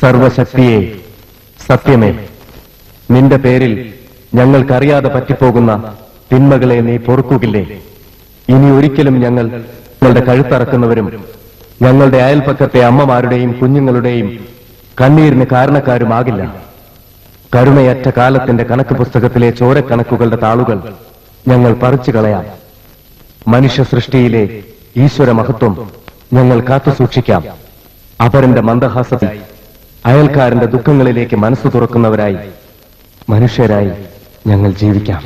സർവശക്തിയെ, സത്യമേ, നിന്റെ പേരിൽ ഞങ്ങൾക്കറിയാതെ പറ്റിപ്പോകുന്ന തിന്മകളെ നീ പൊറുക്കുകില്ലേ? ഇനി ഒരിക്കലും ഞങ്ങളുടെ കഴുത്തറക്കുന്നവരും ഞങ്ങളുടെ അയൽപക്കത്തെ അമ്മമാരുടെയും കുഞ്ഞുങ്ങളുടെയും കണ്ണീരിന് കാരണക്കാരുമാകില്ല. കരുണയറ്റ കാലത്തിന്റെ കണക്ക് പുസ്തകത്തിലെ ചോരക്കണക്കുകളുടെ താളുകൾ ഞങ്ങൾ പറിച്ചു കളയാം. മനുഷ്യ സൃഷ്ടിയിലെ ഈശ്വര മഹത്വം ഞങ്ങൾ കാത്തുസൂക്ഷിക്കാം. അപരന്റെ മന്ദഹാസത്തിൽ അയൽക്കാരന്റെ ദുഃഖങ്ങളിലേക്ക് മനസ്സ് തുറക്കുന്നവരായി മനുഷ്യരായി ഞങ്ങൾ ജീവിക്കാം.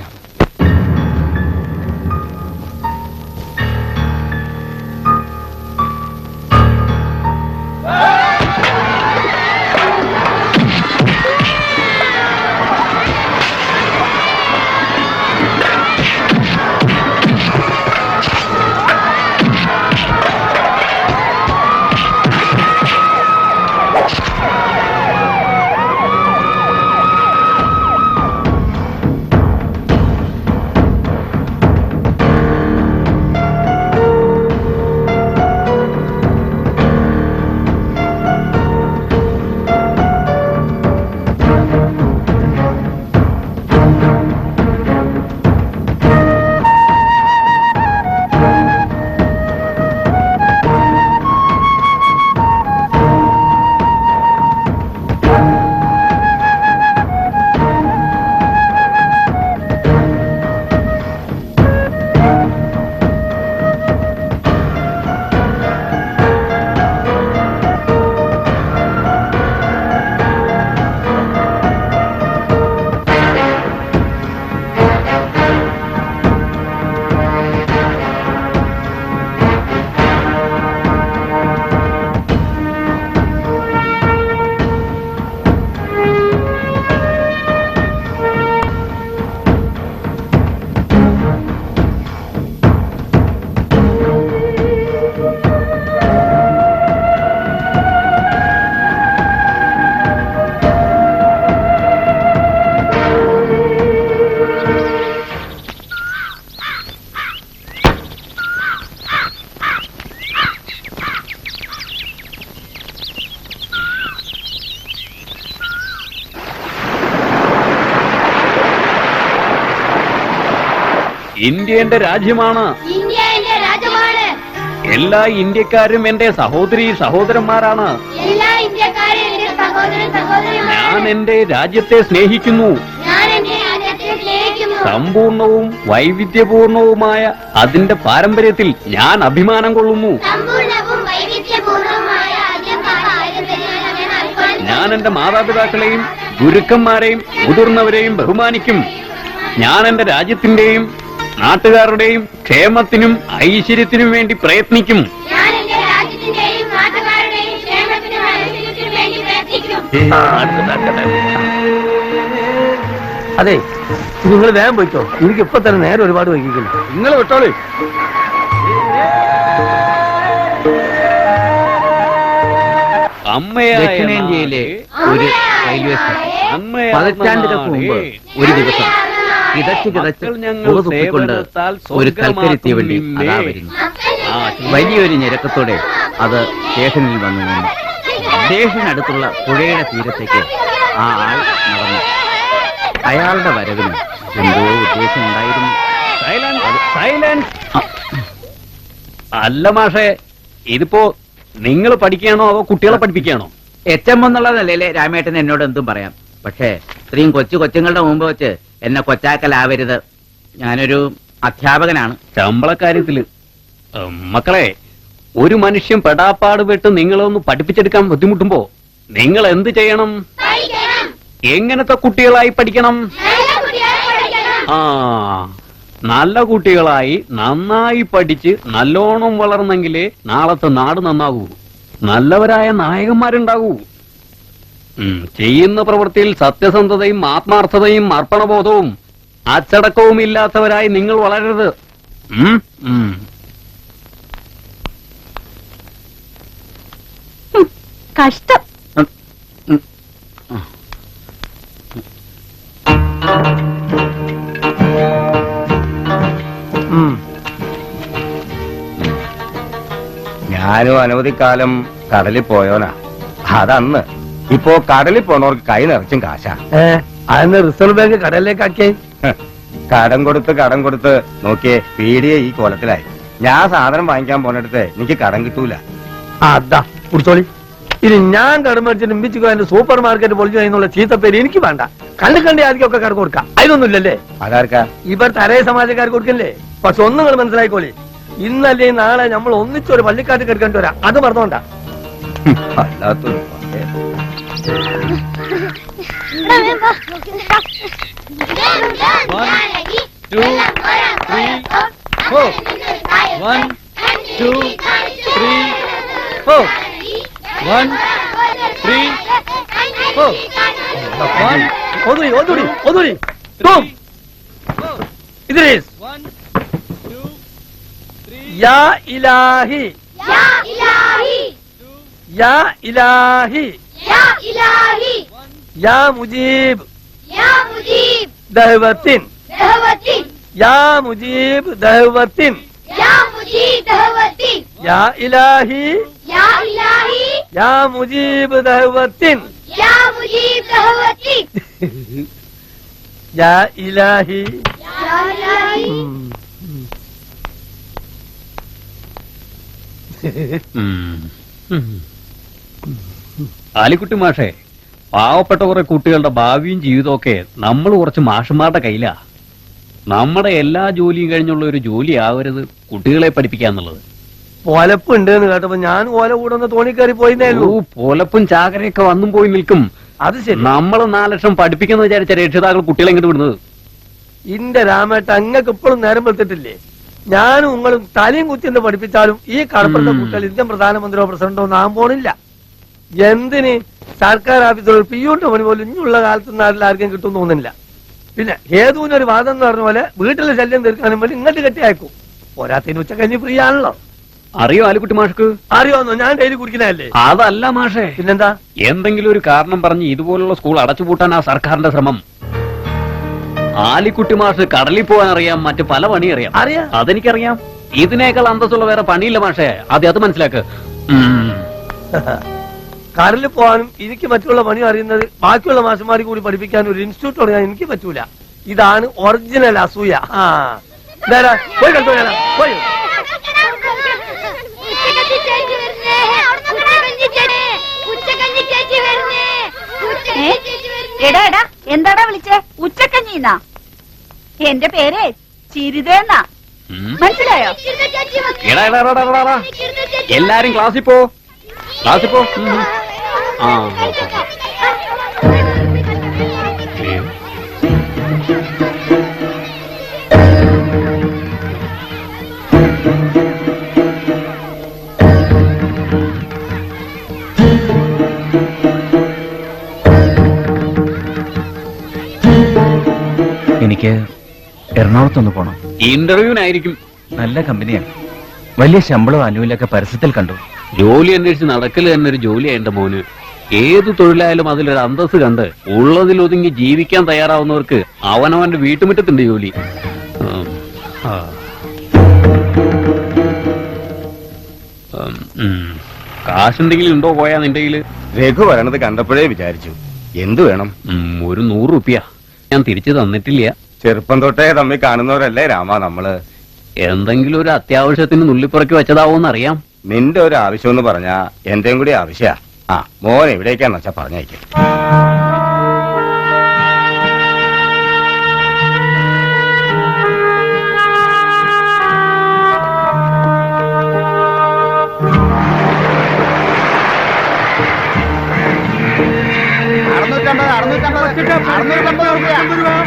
ഇന്ത്യ എന്റെ രാജ്യമാണ്. എല്ലാ ഇന്ത്യക്കാരും എന്റെ സഹോദരി സഹോദരന്മാരാണ്. ഞാൻ എന്റെ രാജ്യത്തെ സ്നേഹിക്കുന്നു. സമ്പൂർണവും വൈവിധ്യപൂർണവുമായ അതിന്റെ പാരമ്പര്യത്തിൽ ഞാൻ അഭിമാനം കൊള്ളുന്നു. ഞാൻ എന്റെ മാതാപിതാക്കളെയും ഗുരുക്കന്മാരെയും മുതിർന്നവരെയും ബഹുമാനിക്കും. ഞാൻ എന്റെ രാജ്യത്തിന്റെയും നാട്ടുകാരുടെയും ക്ഷേമത്തിനും ഐശ്വര്യത്തിനും വേണ്ടി പ്രയത്നിക്കും. അതെ, നിങ്ങൾ വേഗം പോയിട്ടോ. എനിക്ക് ഇപ്പൊ തന്നെ നേരെ ഒരുപാട് വൈകിക്കുന്നു. നിങ്ങൾ വിട്ടോളൂ. ദക്ഷിണേന്ത്യയിലെ ഒരു റെയിൽവേ സ്റ്റേഷൻ പതിറ്റാണ്ടുകൾക്ക് മുമ്പ് ഒരു ദിവസം കിതച്ച് മുഖതുപ്പിക്കൊണ്ട് ഒരു കൽക്കരി തീവണ്ടി അതാ വരുന്നു. വലിയൊരു ഞെരക്കത്തോടെ അത് സ്റ്റേഷനിൽ വന്നു നിന്നു. സ്റ്റേഷനടുത്തുള്ള പുഴയുടെ തീരത്തേക്ക് ആ ആൾ നടന്നു. അയാളുടെ വരവിന് എന്തോ ഉദ്ദേശം ഉണ്ടായിരുന്നു. അല്ല മാഷേ, ഇതിപ്പോ നിങ്ങൾ പഠിക്കുകയാണോ അതോ കുട്ടികളെ പഠിപ്പിക്കുകയാണോ? ഏറ്റവും എന്നുള്ള നിലയിലെ രാമേട്ടൻ എന്നോട് എന്തും പറയാം. പക്ഷേ ഇത്രയും കൊച്ചുങ്ങളുടെ മുമ്പ് വെച്ച് എന്നെ കൊച്ചാക്കലാവരുത്. ഞാനൊരു അധ്യാപകനാണ്. ശമ്പളക്കാര്യത്തില് മക്കളെ, ഒരു മനുഷ്യൻ പെടാപ്പാട് വിട്ട് നിങ്ങളൊന്ന് പഠിപ്പിച്ചെടുക്കാൻ ബുദ്ധിമുട്ടുമ്പോ നിങ്ങൾ എന്ത് ചെയ്യണം? എങ്ങനത്തെ കുട്ടികളായി പഠിക്കണം? നല്ല കുട്ടികളായി നന്നായി പഠിച്ച് നല്ലോണം വളർന്നെങ്കിലേ നാളത്തെ നാട് നന്നാകൂ, നല്ലവരായ നായകന്മാരുണ്ടാകൂ. ചെയ്യുന്ന പ്രവൃത്തിയിൽ സത്യസന്ധതയും ആത്മാർത്ഥതയും അർപ്പണബോധവും അച്ചടക്കവും ഇല്ലാത്തവരായി നിങ്ങൾ വളരരുത്. കഷ്ടം. ഞാനും അനവധിക്കാലം കടലിൽ പോയോനാ. അതന്ന് ഇപ്പോ കടലിൽ പോണവർക്ക് കൈ നിറച്ചും കാശാ. അതിന് റിസർവ് ബാങ്ക് കടലിലേക്ക് ആക്കിയേ. കടം കൊടുത്ത് നോക്കിയേ പീടിയെ ഈ കോലത്തിലായി. ഞാൻ സാധനം വാങ്ങിക്കാൻ പോണിടത്ത് എനിക്ക് കടം കിട്ടൂല. അതാ കുടിച്ചോളി. ഇനി ഞാൻ കടം മേടിച്ചിട്ട് മിച്ചിക്കോ എന്റെ സൂപ്പർ മാർക്കറ്റ് പൊളിച്ചു കഴിഞ്ഞുള്ള ചീത്തപ്പേര് എനിക്ക് വേണ്ട. കണ്ടി ആദ്യമൊക്കെ കടം കൊടുക്കാം. അതിനൊന്നുമില്ലല്ലേ? അതാർക്കാ? ഇവിടുത്തെ അരേ സമാജക്കാർക്ക് കൊടുക്കല്ലേ? പക്ഷെ ഒന്നും നിങ്ങൾ മനസ്സിലായിക്കോളി, ഇന്നല്ലേ നാളെ നമ്മൾ ഒന്നിച്ചൊരു പള്ളിക്കാറ്റ് കെടുക്കേണ്ടി വരാം. അത് മറന്നോണ്ട. അല്ലാത്തൊരു ഇദ്രീസ്. യാ ഇലാഹി യാ ഇലാഹി യാ ഇലാഹി യാ മുജീബ് ദഅവത്തിൻ യാ മുജീബ് ദഅവത്തിൻ യാ ഇലാഹി യാ മുജീബ് ദഅവത്തിൻ യാ ഇലാഹി. ആലിക്കുട്ടി മാഷേ, പാവപ്പെട്ട കുറെ കുട്ടികളുടെ ഭാവിയും ജീവിതവും ഒക്കെ നമ്മൾ കുറച്ച് മാഷന്മാരുടെ കയ്യിലാ. നമ്മുടെ എല്ലാ ജോലിയും കഴിഞ്ഞുള്ള ഒരു ജോലി ആവരുത് കുട്ടികളെ പഠിപ്പിക്കാന്നുള്ളത്. പൊലപ്പ് ഉണ്ട് എന്ന് കേട്ടപ്പോ ഞാൻ ഓല കൂടെ ഒന്ന് തോണിക്കയറി പോയിന്നേ ഉള്ളൂ. പൊലപ്പും ചാകരയൊക്കെ വന്നും പോയി നിൽക്കും. അത് ശരി. നമ്മൾ 4 ലക്ഷം പഠിപ്പിക്കുന്ന വിചാരിച്ച രക്ഷിതാക്കൾ കുട്ടികളെ ഇങ്ങോട്ട് വിടുന്നത്. ഇന്റെ രാമേട്ട അങ്ങക്ക് ഇപ്പോഴും നേരം വെളുത്തിട്ടില്ലേ? ഞാനും നിങ്ങളും തലയും കുത്തിന്ന് പഠിപ്പിച്ചാലും ഈ കടപ്പുറത്തെ കുട്ടികൾ ഇന്ത്യൻ പ്രധാനമന്ത്രിയോ പ്രസിഡന്റോ ഒന്നും പോണില്ല. എന്തിന് സർക്കാർ ഓഫീസുകൾ പിയൂട്ട് പണി പോലും ഇനിയുള്ള കാലത്ത് നാട്ടിൽ ആർക്കും കിട്ടും തോന്നുന്നില്ല. പിന്നെ ഏതൂനൊരു വാദം എന്ന് പറഞ്ഞ പോലെ വീട്ടിലെ ശല്യം തീർക്കാനും വേണ്ടി ഇങ്ങോട്ട് കെട്ടി അയക്കും. പോരാത്തിന് ഉച്ചക്കഞ്ഞി ഫ്രീ ആണല്ലോ. അറിയോ ആലിക്കുട്ടി മാഷ്ക്ക്? അറിയോന്നോ? ഞാൻ ഡെയിലി കുടിക്കുന്നതല്ലേ. അതല്ല മാഷേ, പിന്നെന്താ? എന്തെങ്കിലും ഒരു കാരണം പറഞ്ഞ് ഇതുപോലുള്ള സ്കൂൾ അടച്ചുപൂട്ടാൻ ആ സർക്കാരിന്റെ ശ്രമം. ആലിക്കുട്ടി മാഷ് കടലിൽ പോകാൻ അറിയാം, മറ്റു പല പണി അറിയാം. അതെനിക്കറിയാം. ഇതിനേക്കാൾ അന്തസ്സുള്ള വേറെ പണിയില്ല മാഷേ. അത് മനസ്സിലാക്ക്. കടലിൽ പോകാനും എനിക്ക് മറ്റുള്ള പണി അറിയുന്നത് ബാക്കിയുള്ള മാഷന്മാരെ കൂടി പഠിപ്പിക്കാനും ഒരു ഇൻസ്റ്റിറ്റ്യൂട്ട് തുടങ്ങാൻ എനിക്ക് പറ്റൂല. ഇതാണ് ഒറിജിനൽ അസൂയ. പോയി കണ്ടോ? പോയി എടാ എന്താടാ വിളിച്ചേ? ഉച്ചക്കഞ്ഞിന്നാ? എന്റെ പേര് ചിരിതേന്നാ. മനസ്സിലായോ? എല്ലാരും ക്ലാസ്സിൽ പോ. എനിക്ക് എറണാകുളത്തൊന്ന് പോണം. ഇന്റർവ്യൂവിനായിരിക്കും. നല്ല കമ്പനിയാണ്, വലിയ ശമ്പളവും അനുകൂലൊക്കെ പരസ്യത്തിൽ കണ്ടു. ജോലി അന്വേഷിച്ച് നടക്കല് തന്നെ ഒരു ജോലിയാ എന്റെ മോന്. ഏത് തൊഴിലായാലും അതിലൊരു അന്തസ് കണ്ട് ഉള്ളതിൽ ഒതുങ്ങി ജീവിക്കാൻ തയ്യാറാവുന്നവർക്ക് അവനവന്റെ വീട്ടുമുറ്റത്തിന്റെ ജോലി. കാശുണ്ടെങ്കിലും ഉണ്ടോ പോയാ നിന്റെ കയ്യില്? രഘു വരണത് കണ്ടപ്പോഴേ വിചാരിച്ചു എന്തു വേണം. ഒരു 100 രൂപ ഞാൻ തിരിച്ചു തന്നിട്ടില്ല. ചെറുപ്പം തൊട്ടേ തമ്മിൽ കാണുന്നവരല്ലേ രാമ നമ്മള്. എന്തെങ്കിലും ഒരു അത്യാവശ്യത്തിന് നുള്ളിപ്പുറക്കി വെച്ചതാവോന്ന് അറിയാം. നിന്റെ ഒരു ആവശ്യം എന്ന് പറഞ്ഞാ എന്റെയും കൂടി ആവശ്യ. മോൻ എവിടേക്കാന്ന് വെച്ചാ പറഞ്ഞേക്കും.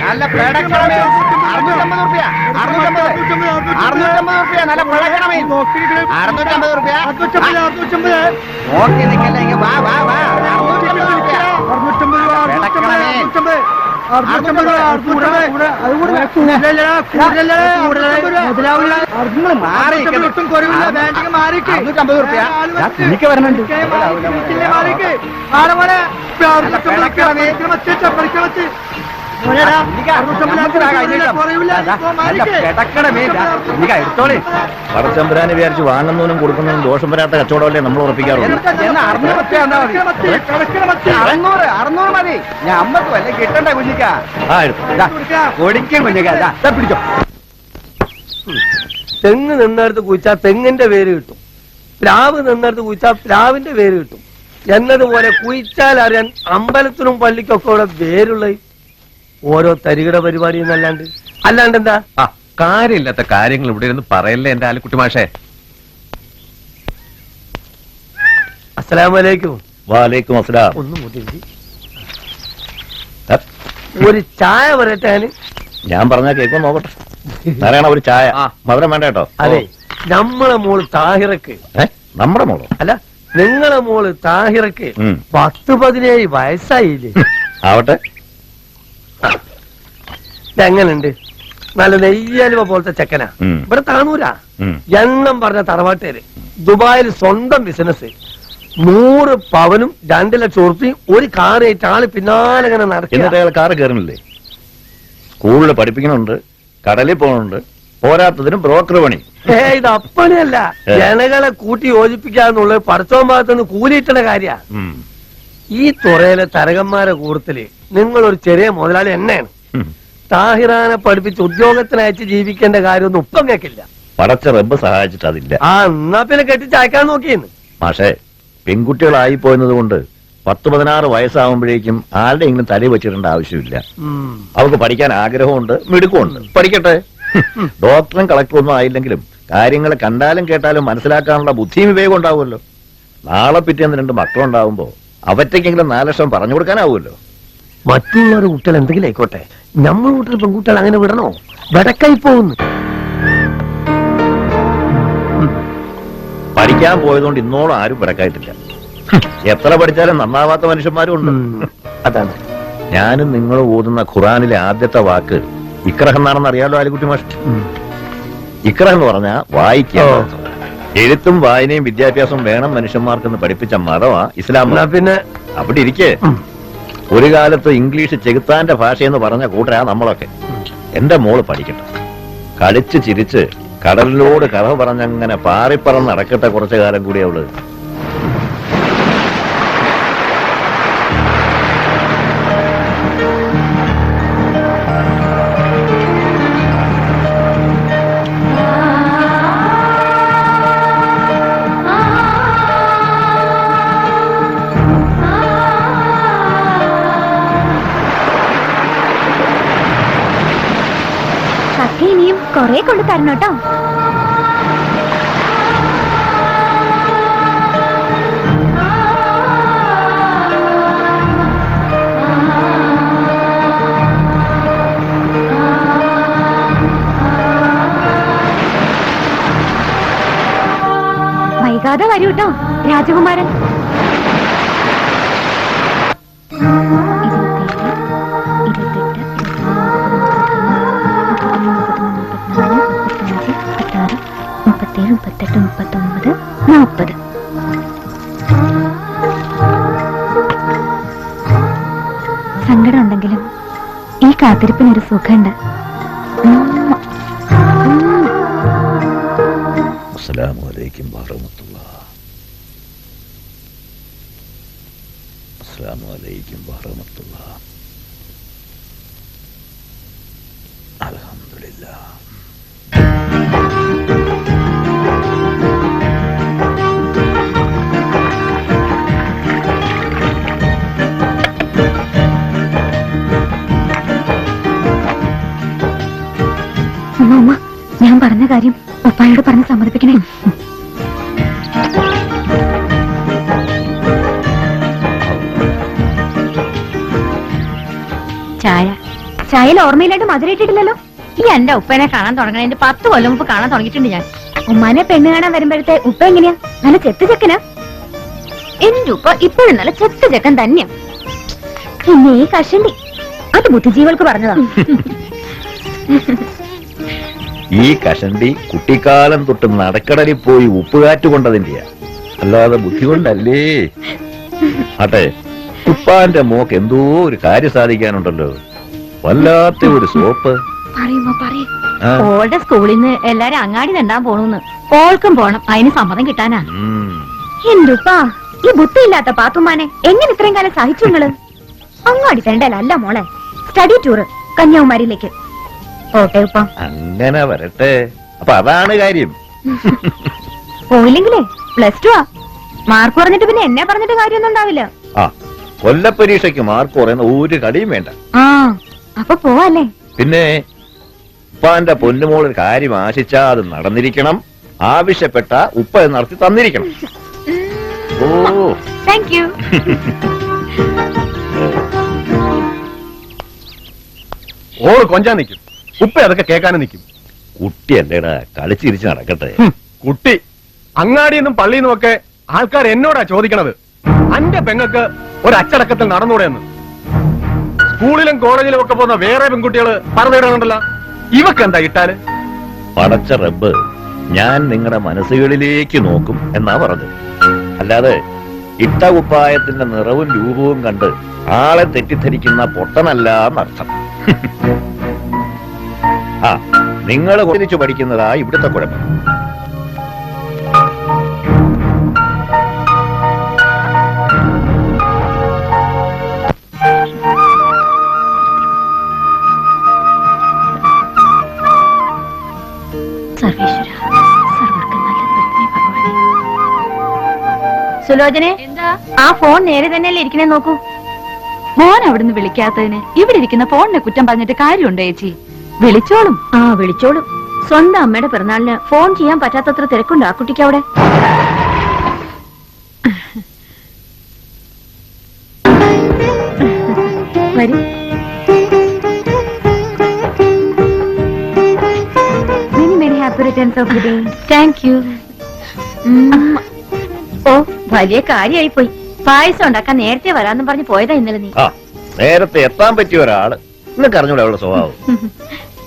നല്ല പേടക്കണമേ. 650 രൂപ. 650 രൂപ നല്ല പേടക്കണമേ. 650 രൂപ. നോക്കി നിൽക്കല്ലേ, വാ വാ വാ. 650 രൂപ. 650 എനിക്ക് വരണുണ്ട്. എടുത്തോളേ. പടച്ചമ്പുരാനെ വിചാരിച്ച് വാങ്ങുന്നതിനും കൊടുക്കുന്നതിനും ദോഷം വരാത്ത കച്ചവടമല്ലേ നമ്മൾ ഉറപ്പിക്കാറുള്ളൂ. 600 മതി. ഞാൻ അമ്മക്ക് വല്ല കിട്ടണ്ട കുഞ്ഞിക്ക. ആ എടുത്തു. ഒടിക്കും കുഞ്ഞിക്ക. പിടിച്ചോ. തെങ്ങ് നിന്നിടത്ത് കുഴിച്ചാൽ തെങ്ങിന്റെ പേര് കിട്ടും, പ്ലാവ് നിന്നിടത്ത് കുഴിച്ചാൽ പ്ലാവിന്റെ പേര് കിട്ടും എന്നതുപോലെ കുഴിച്ചാൽ അറിയാൻ അമ്പലത്തിനും പള്ളിക്കൊക്കെ ഇവിടെ പേരുള്ള ഓരോ തരികിട പരിപാടി അല്ലാണ്ട് എന്താ? ആ കാര്യമില്ലാത്ത കാര്യങ്ങൾ ഇവിടെ ഇരുന്ന് പറയല്ലേ എന്റെ ആലിക്കുട്ടി മാഷേ. അസ്സലാമലൈക്കും. വാലേക്കും അസ്സലാം. ഒന്നും കൂട്ടി ഒരു ചായ പറയട്ടെ. ഞാൻ പറഞ്ഞാ കേൾക്കും നോക്കട്ടെ. നാരായണ ഒരു ചായ. മധുരം വേണ്ട കേട്ടോ. അതെ, നമ്മളെ മോള് താഹിറക്ക്, നമ്മുടെ മോളോ? അല്ല നിങ്ങളെ മോള് താഹിറക്ക് 10-17 വയസ്സായില്ലേ? ആവട്ടെ. എങ്ങനുണ്ട്? നല്ല നെയ്യലുവ പോലത്തെ ചെക്കനാ. ഇവിടെ താണൂരാ. എണ്ണം പറഞ്ഞ തറവാട്ടേര്. ദുബായിൽ സ്വന്തം ബിസിനസ്. 100 പവനും 2 ലക്ഷം ഉറുപ്പിയും ഒരു കാറായിട്ട് ആള് പിന്നാലെ ഇങ്ങനെ എന്നിട്ട് അയാൾ കാറ് കയറുന്നില്ലേ? സ്കൂളിൽ പഠിപ്പിക്കുന്നുണ്ട്, കടലിൽ പോകുന്നുണ്ട്, പോരാത്തതിനും ബ്രോക്കർ പണി. ഇത് അപ്പണിയല്ല, ജനങ്ങളെ കൂട്ടി യോജിപ്പിക്കാന്നുള്ളത് പടച്ചോൻ ഭാഗത്തുനിന്ന് കൂലിയിട്ടണ കാര്യ. ഈ തുറയിലെ തരകന്മാരെ കൂട്ടത്തില് നിങ്ങളൊരു ചെറിയ മുതലാളി എന്നെയാണ്. താഹിറാനെ പഠിപ്പിച്ച് ഉദ്യോഗത്തിനയച്ച് ജീവിക്കേണ്ട കാര്യമൊന്നും ഉപ്പം കേക്കില്ല. പടച്ച റബ്ബ് സഹായിച്ചിട്ട് അതില്ല. എന്നാ പിന്നെ കെട്ടിച്ചയക്കാൻ നോക്കിയെന്ന്. പക്ഷേ പെൺകുട്ടികളായി പോയത് കൊണ്ട് 10-16 വയസ്സാവുമ്പോഴേക്കും ആരുടെയെങ്കിലും തലയിൽ വെച്ചിടേണ്ട ആവശ്യമില്ല. അവർക്ക് പഠിക്കാൻ ആഗ്രഹമുണ്ട്, മിടുക്കുമുണ്ട്, പഠിക്കട്ടെ. ഡോക്ടറും കളക്ടറും ഒന്നും ആയില്ലെങ്കിലും കാര്യങ്ങൾ കണ്ടാലും കേട്ടാലും മനസ്സിലാക്കാനുള്ള ബുദ്ധിയും വിവേകം ഉണ്ടാവുമല്ലോ. നാളെ പിറ്റേന്ന് 2 മക്കളുണ്ടാവുമ്പോ അവറ്റയ്ക്കെങ്കിലും 4 ലക്ഷം പറഞ്ഞു കൊടുക്കാനാവുമല്ലോ. മറ്റുള്ളവരുടെ കുട്ടികൾ എന്തെങ്കിലും ആയിക്കോട്ടെ, നമ്മൾ വീട്ടിൽ പെൺകുട്ടികൾ അങ്ങനെ വിടണോ? വെടക്കായി പോകുന്നു. പഠിക്കാൻ പോയതുകൊണ്ട് ഇന്നോളം ആരും പിടക്കായിട്ടില്ല. എത്ര പഠിച്ചാലും നന്നാവാത്ത മനുഷ്യന്മാരും ഉണ്ട്. അതാണ് ഞാനും നിങ്ങൾ ഓതുന്ന ഖുറാനിലെ ആദ്യത്തെ വാക്ക് ഇക്രഹ് എന്നാണെന്ന് അറിയാലോ ആലിക്കുട്ടി മാഷ്. ഇക്രഹ് എന്ന് പറഞ്ഞാൽ വായിക്കുക. എഴുത്തും വായനയും വിദ്യാഭ്യാസവും വേണം മനുഷ്യന്മാർക്കെന്ന് പഠിപ്പിച്ച മതമാ ഇസ്ലാം. പിന്നെ അവിടെ ഇരിക്കേ, ഒരു കാലത്ത് ഇംഗ്ലീഷ് ചെകുത്താന്റെ ഭാഷയെന്ന് പറഞ്ഞ കൂട്ടരാ നമ്മളൊക്കെ. എന്റെ മോള് പഠിക്കട്ടെ, കളിച്ച് ചിരിച്ച് കടലിലോട് കഥ പറഞ്ഞങ്ങനെ പാറിപ്പറന്ന് നടക്കട്ടെ കുറച്ചു കാലം കൂടി അവള്. ഇനിയും കൊറേ കൊണ്ട് തരണം കേട്ടോ. വൈകാതെ വരൂ കേട്ടോ രാജകുമാരൻ. സങ്കടം ഉണ്ടെങ്കിലും ഈ കാത്തിരിപ്പിനൊരു സുഖമുണ്ട്. അസ്സലാമു അലൈക്കും വറഹ്മത്തുള്ളാഹി. അസ്സലാമു അലൈക്കും വറഹ്മത്തുള്ളാഹി. അൽഹംദുലില്ലാഹ്. ഉമ്മ, ഞാൻ പറഞ്ഞ കാര്യം ഉപ്പായോട് പറഞ്ഞ് സമ്മതിപ്പിക്കണേ. ചായയിൽ ഓർമ്മയില്ലാണ്ട് മധുരയിട്ടിട്ടില്ലല്ലോ. ഈ എന്റെ ഉപ്പനെ കാണാൻ തുടങ്ങണതിന്റെ 10 കൊല്ലം മുമ്പ് കാണാൻ തുടങ്ങിയിട്ടുണ്ട് ഞാൻ. ഉമ്മാനെ പെണ്ണ് കാണാൻ വരുമ്പോഴത്തെ ഉപ്പ എങ്ങനെയാ? നല്ല ചെത്ത് ചെക്കനാ. എന്റെ ഉപ്പ ഇപ്പോഴും നല്ല ചെത്ത് ചെക്കൻ തന്നെയാ. പിന്നെ ഈ കഷണ്ടി അത് ബുദ്ധിജീവൾക്ക് പറഞ്ഞതാ. ഈ കഷണ്ടി കുട്ടിക്കാലം തൊട്ട് നടക്കടലിൽ പോയി ഉപ്പുകാറ്റ് കൊണ്ടതിന്റെയാ, അല്ലാതെ ബുദ്ധി കൊണ്ടല്ലേ. ആട്ടെ, ഉപ്പാന്റെ മോക്ക് എന്തോ ഒരു കാര്യം സാധിക്കാനുണ്ടല്ലോ. വല്ലാത്ത ഒരു സോപ്പ്. പറയുമ്പോ പറയും. ആ. ഓളുടെ സ്കൂളിൽ നിന്ന് എല്ലാരും അങ്ങാടി നണ്ടാൻ പോണൂന്ന്. ഓൾക്കും പോണം, അതിന് സമ്മതം കിട്ടാനാ. ഉം. എന്തുപ്പാ ഈ ബുദ്ധിയില്ലാത്ത പാത്തുമാനെ എങ്ങനെ ഇത്രയും കാലം സഹിച്ചു നിങ്ങള്? അങ്ങാടി തരണ്ടല്ല മോളെ, സ്റ്റഡി ടൂറ് കന്യാകുമാരിയിലേക്ക്. ഓട്ടെ ഉപ്പ. അങ്ങനെ വരട്ടെ. അപ്പൊ അതാണ് കാര്യം. പോയില്ലെങ്കിലേ +2 ആ. മാർക്ക് പറഞ്ഞിട്ട് പിന്നെ എന്നെ പറഞ്ഞിട്ട് കാര്യമൊന്നും ഉണ്ടാവില്ല. ആ, കൊല്ലപ്പരീക്ഷയ്ക്ക് മാർക്ക് പറയുന്ന ഒരു കടിയും വേണ്ട. ആ, അപ്പൊ പോവാല്ലേ? പിന്നെ ഉപ്പാന്റെ പൊന്നുമോളൊരു കാര്യം ആശിച്ചാ അത് നടന്നിരിക്കണം. ആവശ്യപ്പെട്ട ഉപ്പ അത് നടത്തി തന്നിരിക്കണം. ഓ, താങ്ക് യു. ഓള് കൊഞ്ചാൻ നിൽക്കും, ഉപ്പ അതൊക്കെ കേൾക്കാനും നിൽക്കും. കുട്ടി എന്റെടാ കളിച്ചിരിച്ച് നടക്കട്ടെ. കുട്ടി അങ്ങാടിയെന്നും പള്ളിയെന്നും ഒക്കെ ആൾക്കാർ എന്നോടാ ചോദിക്കണത്. അന്റെ പെങ്ങക്ക് ഒരു അച്ചടക്കത്തിൽ നടന്നൂടെന്ന്. സ്കൂളിലും കോളേജിലും ഒക്കെ പോകുന്ന വേറെ പെൺകുട്ടികള് പറഞ്ഞിടുന്നുണ്ടല്ലോ, ഇവക്ക് എന്താ ഇട്ടാല്? പടച്ച റബ്ബ് ഞാൻ നിങ്ങളുടെ മനസ്സുകളിലേക്ക് നോക്കും എന്നാ പറഞ്ഞത്. അല്ലാതെ ഇട്ട കുപ്പായത്തിന്റെ നിറവും രൂപവും കണ്ട് ആളെ തെറ്റിദ്ധരിക്കുന്ന പൊട്ടനല്ല എന്നർത്ഥം. ആ, നിങ്ങൾ ഒന്നിച്ചു പഠിക്കുന്നതാ ഇവിടുത്തെ കുഴപ്പം. സർവേശ്വര, സർവർക്ക് നല്ലത് വരുത്തണേ ഭഗവാനേ. സുലോചനെ, ആ ഫോൺ നേരെ തന്നെയല്ലേ ഇരിക്കണേ നോക്കൂ. മോൻ അവിടുന്ന് വിളിക്കാത്തതിന് ഇവിടെ ഇരിക്കുന്ന ഫോണിനെ കുറ്റം പറഞ്ഞിട്ട് കാര്യമുണ്ടോ ചേച്ചി? വിളിച്ചോളും. ആ, വിളിച്ചോളും. സ്വന്തം അമ്മയുടെ പിറന്നാളിന് ഫോൺ ചെയ്യാൻ പറ്റാത്തത്ര തിരക്കുണ്ട് ആ കുട്ടിക്ക് അവിടെ. വരൂ. Many many happy returns of the day. Thank you. ഓ, വലിയ കാര്യമായി പോയി. പായസം ഉണ്ടാക്കാൻ നേരത്തെ വരാന്നും പറഞ്ഞ് പോയതാ ഇന്നലെ നീ. ആ, നേരത്തെ എത്താൻ പറ്റിയ ഒരാള്. ഇന്നൊക്കെ അറിഞ്ഞൂടെ അവളുടെ സ്വഭാവം.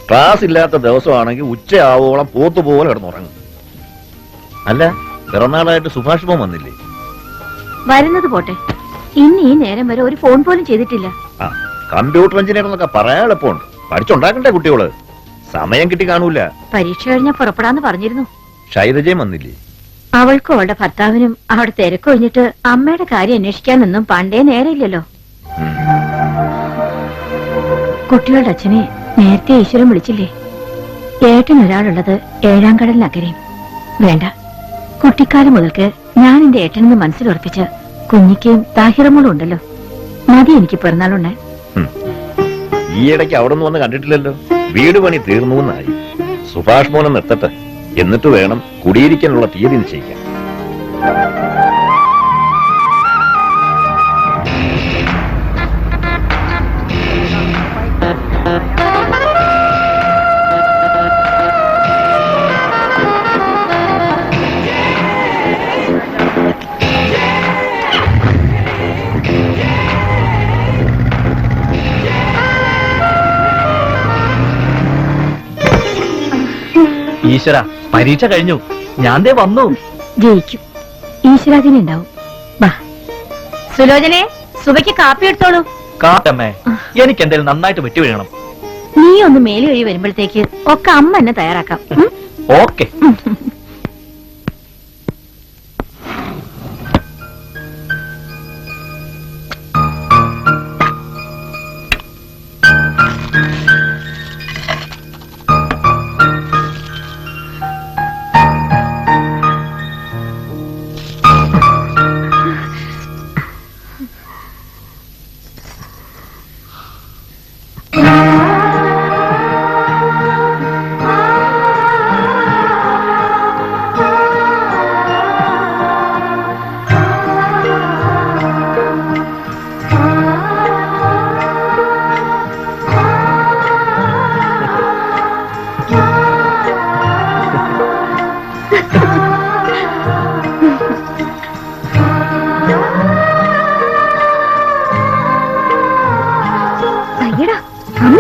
ക്ലാസ് ഇല്ലാത്ത ദിവസമാണെങ്കിൽ ഉച്ചയാവോളം പോത്തുപോലെ കിടന്നുറങ്ങും. അല്ല, പിറന്നാളായിട്ട് സുഭാഷിപ്പം വന്നില്ലേ? വരുന്നത് പോട്ടെ, ഇന്ന് ഈ നേരം വരെ ഒരു ഫോൺ പോലും ചെയ്തിട്ടില്ല. ആ, കമ്പ്യൂട്ടർ എഞ്ചിനീയർ എന്നൊക്കെ പറയാൻ എളുപ്പമുണ്ട്. പഠിച്ചുണ്ടാക്കണ്ടേ കുട്ടികള്? സമയം കിട്ടി കാണൂല. പരീക്ഷ കഴിഞ്ഞാൽ പുറപ്പെടാന്ന് പറഞ്ഞിരുന്നു. ശൈലജയും വന്നില്ലേ? അവൾക്കും അവളുടെ ഭർത്താവിനും അവിടെ തിരക്കൊഴിഞ്ഞിട്ട് അമ്മയുടെ കാര്യം അന്വേഷിക്കാനൊന്നും പണ്ടേ നേരമില്ലല്ലോ. ഉം. കുട്ടികളുടെ അച്ഛനെ നേരത്തെ ഈശ്വരൻ വിളിച്ചില്ലേ? ഏട്ടൻ ഒരാളുള്ളത് 7ാം കടലിനക്കരയും. വേണ്ട, കുട്ടിക്കാലം മുതൽക്ക് ഞാൻ എന്റെ ഏട്ടനെന്ന് മനസ്സിലുറപ്പിച്ച കുഞ്ഞിക്കയും താഹിറമോളും ഉണ്ടല്ലോ. മതി എനിക്ക് പിറന്നാളുണ്ട്. ഈയിടയ്ക്ക് അവിടെ നിന്ന് വന്ന് കണ്ടിട്ടില്ലല്ലോ. വീട് പണി തീർന്നു എന്നായി. സുഭാഷ് മോനെ നിർത്തട്ടെ, എന്നിട്ട് വേണം കുടിയിരിക്കാനുള്ള തീയതി നിശ്ചയിക്കാൻ. ഈശ്വര, പരീക്ഷ കഴിഞ്ഞു, ഞാൻ ദേ വന്നു. ജയിക്കും, ഈശ്വരാധീനം ഉണ്ടാവും. വാ. സുലോചനെ, സുബയ്ക്ക് കാപ്പി എടുത്തോളൂ. കാട്ടമ്മേ, എനിക്ക് എന്തായാലും നന്നായിട്ട് വെട്ടി വീഴണം. നീ ഒന്ന് മേലി വഴി വരുമ്പോഴത്തേക്ക് ഒക്കെ അമ്മ എന്നെ തയ്യാറാക്കാം. ഓക്കെ.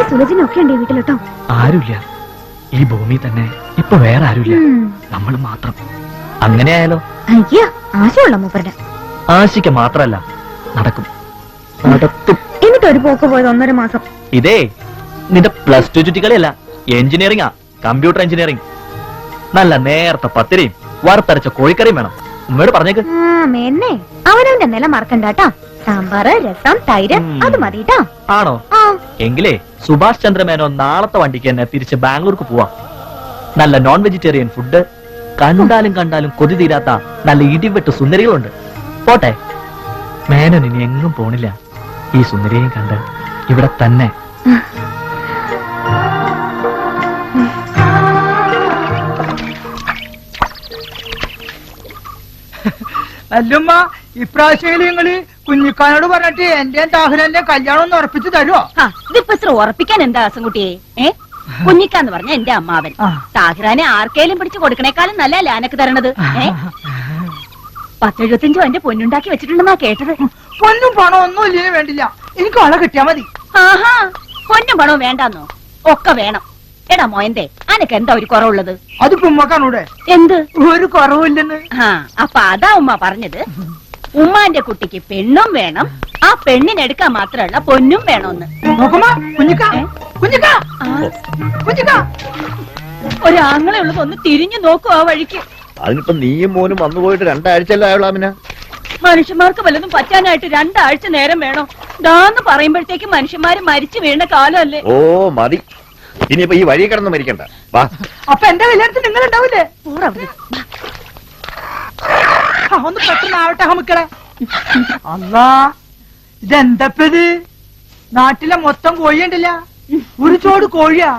സുലജിനൊക്കെ ഉണ്ട് വീട്ടിലോട്ടോ. ആരുമില്ല ഈ ഭൂമി തന്നെ. ഇപ്പൊ വേറെ ആരുമില്ല, നമ്മൾ മാത്രം. അങ്ങനെയായാലോ? അയ്യോ, ആശയുള്ള മൂപ്പരുടെ. ആശിക്ക മാത്രല്ല, നടക്കും, നടത്തും. എന്നിട്ട് ഒരു പോക്ക് പോയത് 1.5 മാസം. ഇതേ നിന്റെ പ്ലസ് ടു ചുറ്റിക്കളിയല്ല, എഞ്ചിനീയറിംഗാ, കമ്പ്യൂട്ടർ എഞ്ചിനീയറിംഗ്. നല്ല നേരത്തെ പത്തിരിയും വറുത്തരച്ച കോഴിക്കറിയും വേണം. ഉമ്മയോട് പറഞ്ഞേക്ക്. എന്നെ അവനവന്റെ നില മറക്കണ്ടാട്ടാ. സാമ്പാറ്, രസം, തൈര് അത് മതിട്ടാ. ആണോ? എങ്കിലേ സുഭാഷ് ചന്ദ്രമേനോ നാളത്തെ വണ്ടിക്ക് തന്നെ തിരിച്ച് ബാംഗ്ലൂർക്ക് പോവാ. നല്ല നോൺ വെജിറ്റേറിയൻ ഫുഡ്, കണ്ടാലും കൊതി തീരാത്ത നല്ല ഇടിവെട്ട് സുന്ദരികളുണ്ട്. പോട്ടെ, മേനോൻ ഇനി എങ്ങും പോണില്ല. ഈ സുന്ദരിയെയും കണ്ട് ഇവിടെ തന്നെ. അല്ലുമ്മ, ഇപ്രാവശ്യം നിങ്ങള് കുഞ്ഞിക്കാനോട് പറഞ്ഞിട്ട് എന്റെ താഹിരന്റെ കല്യാണം ഒന്ന് ഉറപ്പിച്ചു തരുമോ? ഇതിപ്പോ ഉറപ്പിക്കാൻ എന്താ ആസംകുട്ടിയെ? കുഞ്ഞിക്കാന്ന് പറഞ്ഞ എന്റെ അമ്മാവൻ. താഹിറാനെ ആർക്കേലും പിടിച്ചു കൊടുക്കണേക്കാളും നല്ല ലാനക്ക് തരണത്. 10-75 എന്റെ പൊന്നുണ്ടാക്കി വെച്ചിട്ടുണ്ടെന്നാ കേട്ടത്. പൊന്നും പണം ഒന്നും ഇല്ലേ വേണ്ടില്ല, എനിക്ക് ആളെ കിട്ടിയാ മതി. ആഹാ, പൊന്നും പണവും വേണ്ടാന്നോ? ഒക്കെ വേണം. എടാ മോയന്തേ, അനക്ക് എന്താ ഒരു കുറവുള്ളത്? അത് ഉമ്മക്കാണൂടെ? എന്ത് ഒരു കുറവില്ലെന്ന്? അപ്പൊ അതാ ഉമ്മ പറഞ്ഞത്. ഉമ്മാന്റെ കുട്ടിക്ക് പെണ്ണും വേണം, ആ പെണ്ണിനെടുക്കാൻ മാത്രമല്ല പൊന്നും വേണമെന്ന്. നോക്കുമ്പോ കുഞ്ഞിക്ക, കുഞ്ഞിക്ക, കുഞ്ഞിക്ക, ഒരാങ്ങളെ ഉള്ളതൊന്ന് തിരിഞ്ഞു നോക്കൂ ആ വഴിക്ക്. അതിനിപ്പോ നീയും മോനും വന്നു പോയിട്ട് 2 ആഴ്ചയല്ലേ ആയുള്ളൂ അമിന. മനുഷ്യന്മാർക്ക് വല്ലതും പറ്റാനായിട്ട് 2 ആഴ്ച നേരം വേണോ? ദാന്ന് പറയുമ്പോഴത്തേക്ക് മനുഷ്യന്മാര് മരിച്ചു വീണ കാലമല്ലേ? ഓ മതി, ഇനിയിപ്പോ ഈ വഴി കിടന്ന് മരിക്കണ്ട. വാ. അപ്പൊ എന്റെ കല്യാണത്തിന് നിങ്ങൾ ഉണ്ടാവില്ലേ? ഒന്ന് പെട്ടെന്ന് ആവട്ടെ മക്കളെ. അല്ലാ, ഇതെന്തപ്പത്? നാട്ടിലെ മൊത്തം കോഴിയുണ്ടല്ല, ഒരു ചോട് കോഴിയാ.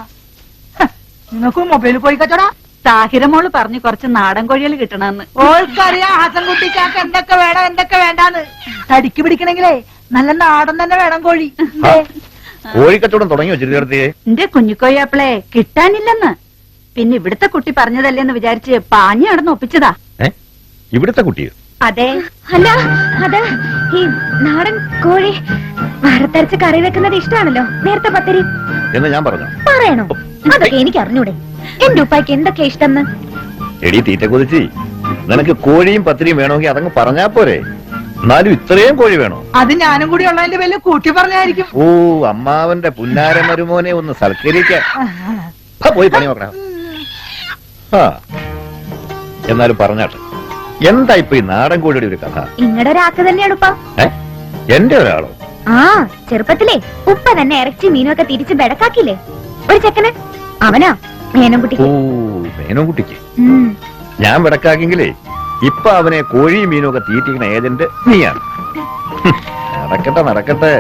നിങ്ങക്ക് മൊബൈൽ കോഴി കച്ചടാ? താഹിരമോള് പറഞ്ഞു കുറച്ച് നാടൻ കോഴികൾ കിട്ടണമെന്ന്. ഓൾക്കറിയാ ഹസൻകുട്ടിക്കാക്ക് എന്തൊക്കെ വേണം എന്തൊക്കെ വേണ്ടാന്ന്. തടിക്ക് പിടിക്കണെങ്കിലേ നല്ല നാടൻ തന്നെ വേണം കോഴി. കോഴിക്കച്ചവടം തുടങ്ങി വെച്ചിട്ട് എന്റെ കുഞ്ഞിക്കോയാപ്പിളെ കിട്ടാനില്ലെന്ന്. പിന്നെ ഇവിടുത്തെ കുട്ടി പറഞ്ഞതല്ലേന്ന് വിചാരിച്ച് പാഞ്ഞു നടന്ന് ഒപ്പിച്ചതാ. ഇവിടുത്തെ കുട്ടിയോ? അതെ. അല്ല, അത് ഈ നാടൻ കോഴി വറുത്തരച്ച് കറി വെക്കുന്നത് ഇഷ്ടമാണല്ലോ. നേരത്തെ പത്തിരി എന്ന് ഞാൻ പറഞ്ഞു. പറയണോ? അതൊക്കെ എനിക്ക് അറിഞ്ഞൂടെ. എന്റെ ഉപ്പായ്ക്ക് എന്തൊക്കെ ഇഷ്ടം? എടി തീറ്റ കൊതിച്ച്, നിനക്ക് കോഴിയും പത്തിരിയും വേണമെങ്കിൽ അതങ്ങ് പറഞ്ഞാ പോരെ. എന്നാലും ഇത്രയും കോഴി വേണോ? അത് ഞാനും കൂടി ഉള്ളതിന്റെ പേരിൽ കൂട്ടി പറഞ്ഞായിരിക്കും. ഓ, അമ്മാവന്റെ പുന്നാര മരുമോനെ ഒന്ന് സൽക്കരിക്കാൻ പോയി പണി നോക്കണം. എന്നാലും പറഞ്ഞാട്ടെ, എന്താ ഇപ്പൊ ഈ നാടൻ കോഴിയുടെ ഒരു കഥ? ഇങ്ങടെ ഒരാൾക്ക് തന്നെയാണ് ഉപ്പ. എന്റെ ഒരാളോ? ആ, ചെറുപ്പത്തിലേ ഉപ്പ തന്നെ ഇറച്ചി മീനൊക്കെ തിരിച്ച് ബെടക്കാക്കില്ലേ ഒരു ചെക്കന്? അവനാ മേനോൻകുട്ടി. ഓ, മേനോൻകുട്ടിക്ക് ഞാൻ വിടക്കാക്കെങ്കിലേ ഇപ്പൊ അവനെ കോഴിയും മീനും ഒക്കെ തീറ്റിക്കുന്ന ഏജന്റ് നീയാണ്. നടക്കട്ടെ നടക്കട്ടെ.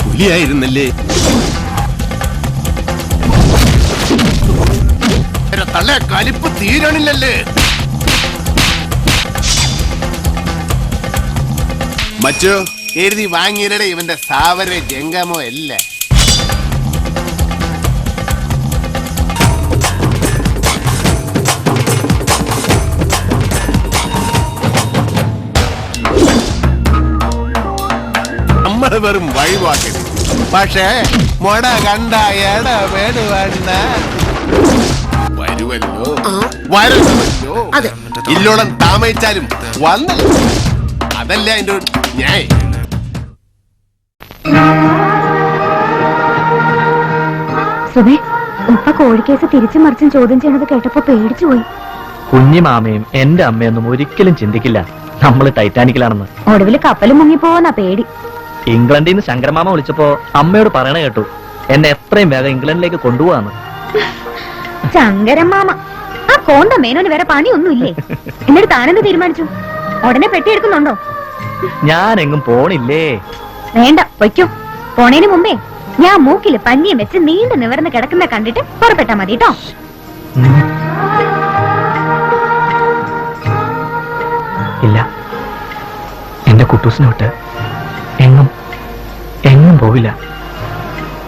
പുലിയായിരുന്നല്ലേ? തള്ള കലിപ്പ് തീരണില്ലല്ലേ? മച്ചോ എഴുതി വാങ്ങിയരുടെ ഇവന്റെ സാവര ജംഗമോ അല്ല. നമ്മള് വെറും വഴിവാക്കരുത്. പക്ഷേ മൊട കണ്ട എട വേടുവണ്ണ വരുമല്ലോ, വരുമല്ലോ. ഇല്ലോളം താമസിച്ചാലും വന്നല്ലോ. അതല്ല അതിന്റെ ഒരു ന്യായം. സുബേ, ഉപ്പ കോഴിക്കേസ് തിരിച്ചു മറിച്ചും ചോദ്യം ചെയ്യണത് കേട്ടപ്പോ പേടിച്ചു പോയി. കുഞ്ഞിമാമയും എന്റെ അമ്മയൊന്നും ഒരിക്കലും ചിന്തിക്കില്ല നമ്മൾ ടൈറ്റാനിക്കിലാണെന്ന്. ഒടുവിൽ കപ്പലും മുങ്ങിപ്പോവാന്നാ പേടി. ഇംഗ്ലണ്ടിൽ നിന്ന് ശങ്കരമാമ വിളിച്ചപ്പോ അമ്മയോട് പറയണ കേട്ടു എന്നെ എത്രയും വേഗം ഇംഗ്ലണ്ടിലേക്ക് കൊണ്ടുപോവാന്ന്. ശങ്കരമാമ ആ കോണ്ട മേനോന് വേറെ പണിയൊന്നും ഇല്ലേ? എന്നിട്ട് താനെന്ത് തീരുമാനിച്ചു? ഉടനെ പെട്ടിയെടുക്കുന്നുണ്ടോ? ഞാൻ എങ്ങും പോണില്ലേ. വേണ്ട, വയ്ക്കോ. പോണേന് മുമ്പേ ഞാൻ മൂക്കില് പഞ്ഞിയും വെച്ച് നീണ്ടു നിവർന്ന് കിടക്കുന്ന കണ്ടിട്ട് പുറപ്പെട്ടാ മതി കേട്ടോ. ഇല്ല, എന്റെ കുട്ടൂസിനെ വിട്ട് എങ്ങും എങ്ങും പോവില്ല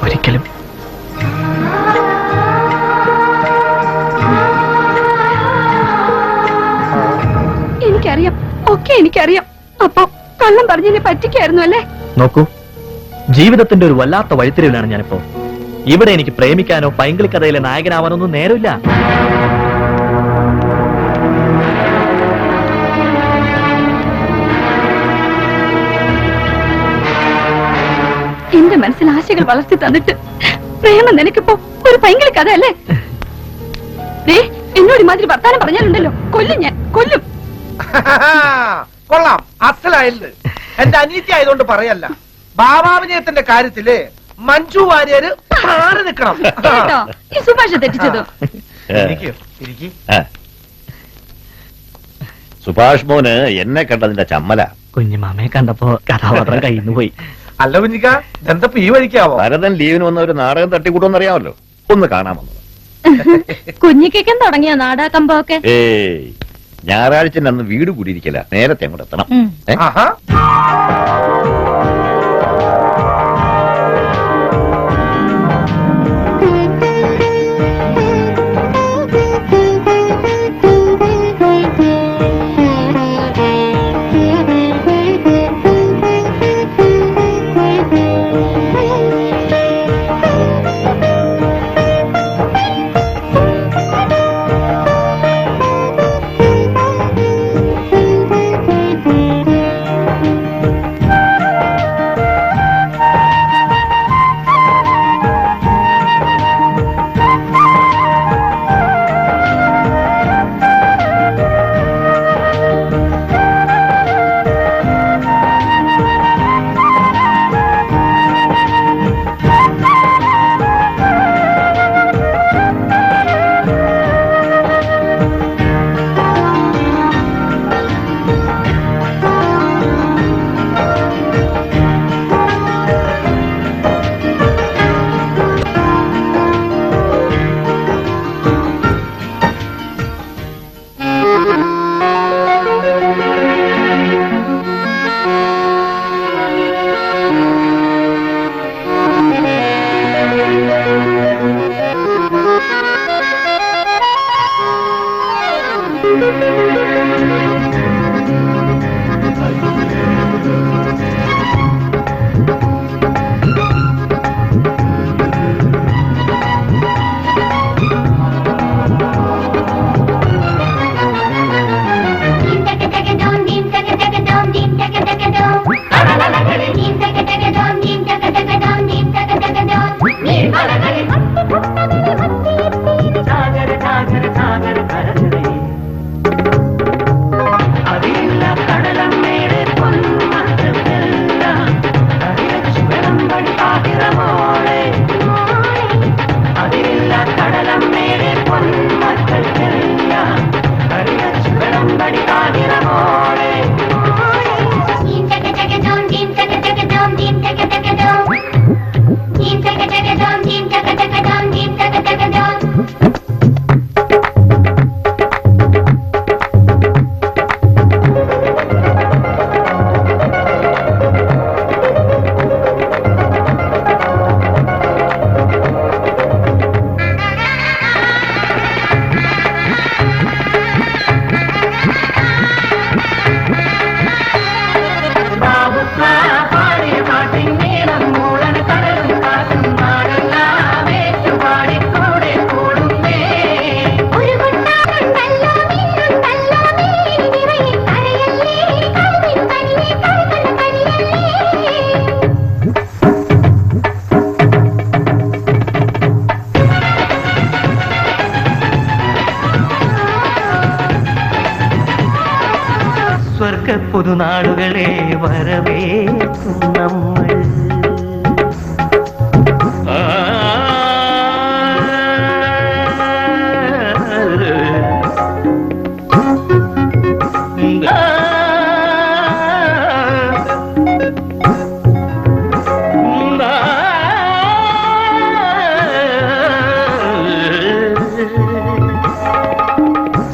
ഒരിക്കലും. എനിക്കറിയാം, ഒക്കെ എനിക്കറിയാം. അപ്പൊ കള്ളം പറഞ്ഞതിനെ പറ്റിക്കായിരുന്നു അല്ലേ? നോക്കൂ, ജീവിതത്തിന്റെ ഒരു വല്ലാത്ത വഴിത്തിരിവിലാണ് ഞാനിപ്പോ. ഇവിടെ എനിക്ക് പ്രേമിക്കാനോ പൈങ്കിളിക്കഥയിലെ നായകനാവാനൊന്നും നേരമില്ല. എന്റെ മനസ്സിൽ ആശകൾ വളർത്തി തന്നിട്ട് പ്രേമം നിനക്കിപ്പോ ഒരു പൈങ്കിളി കഥ അല്ലേ? എന്നോട് മാതിരി വർത്താനം പറഞ്ഞാലുണ്ടല്ലോ, കൊല്ലും ഞാൻ, കൊല്ലും. കൊള്ളാം, അസലായില്ല. എന്റെ അനീതി ആയതുകൊണ്ട് പറയല്ല. ഭാവാഭിനയത്തിന്റെ കാര്യത്തില് മഞ്ജു വാര്യര് മാറി നിൽക്കണം. കേട്ടോ ഈ സുഭാഷ തെറ്റിച്ചത്? സുഭാഷ് മോന് എന്നെ കണ്ടതിന്റെ ചമ്മല. കുഞ്ഞുമാമയെ കണ്ടപ്പോ കഥാപാത്രം കയ്യിന്ന് പോയി. അല്ല കുഞ്ഞിക്ക, ഇതെന്തപ്പോ ഈ വഴിക്കാവോ? ഭരതൻ ലീവിന് വന്ന ഒരു നാടകം തട്ടിക്കൂട്ടുമെന്നറിയാമല്ലോ, ഒന്ന് കാണാൻ വന്നത്. കുഞ്ഞിക്കും തുടങ്ങിയ നാടാക്കമ്പൊക്കെ? ഏയ്, ഞായറാഴ്ച അന്ന് വീട് കൂടിയിരിക്കില്ല, നേരത്തെ അങ്ങോട്ട് എത്തണം. ആഹാ. സ്വർഗ പുതുനാളുകളെ വരവേൽക്കും നമ്മൾ.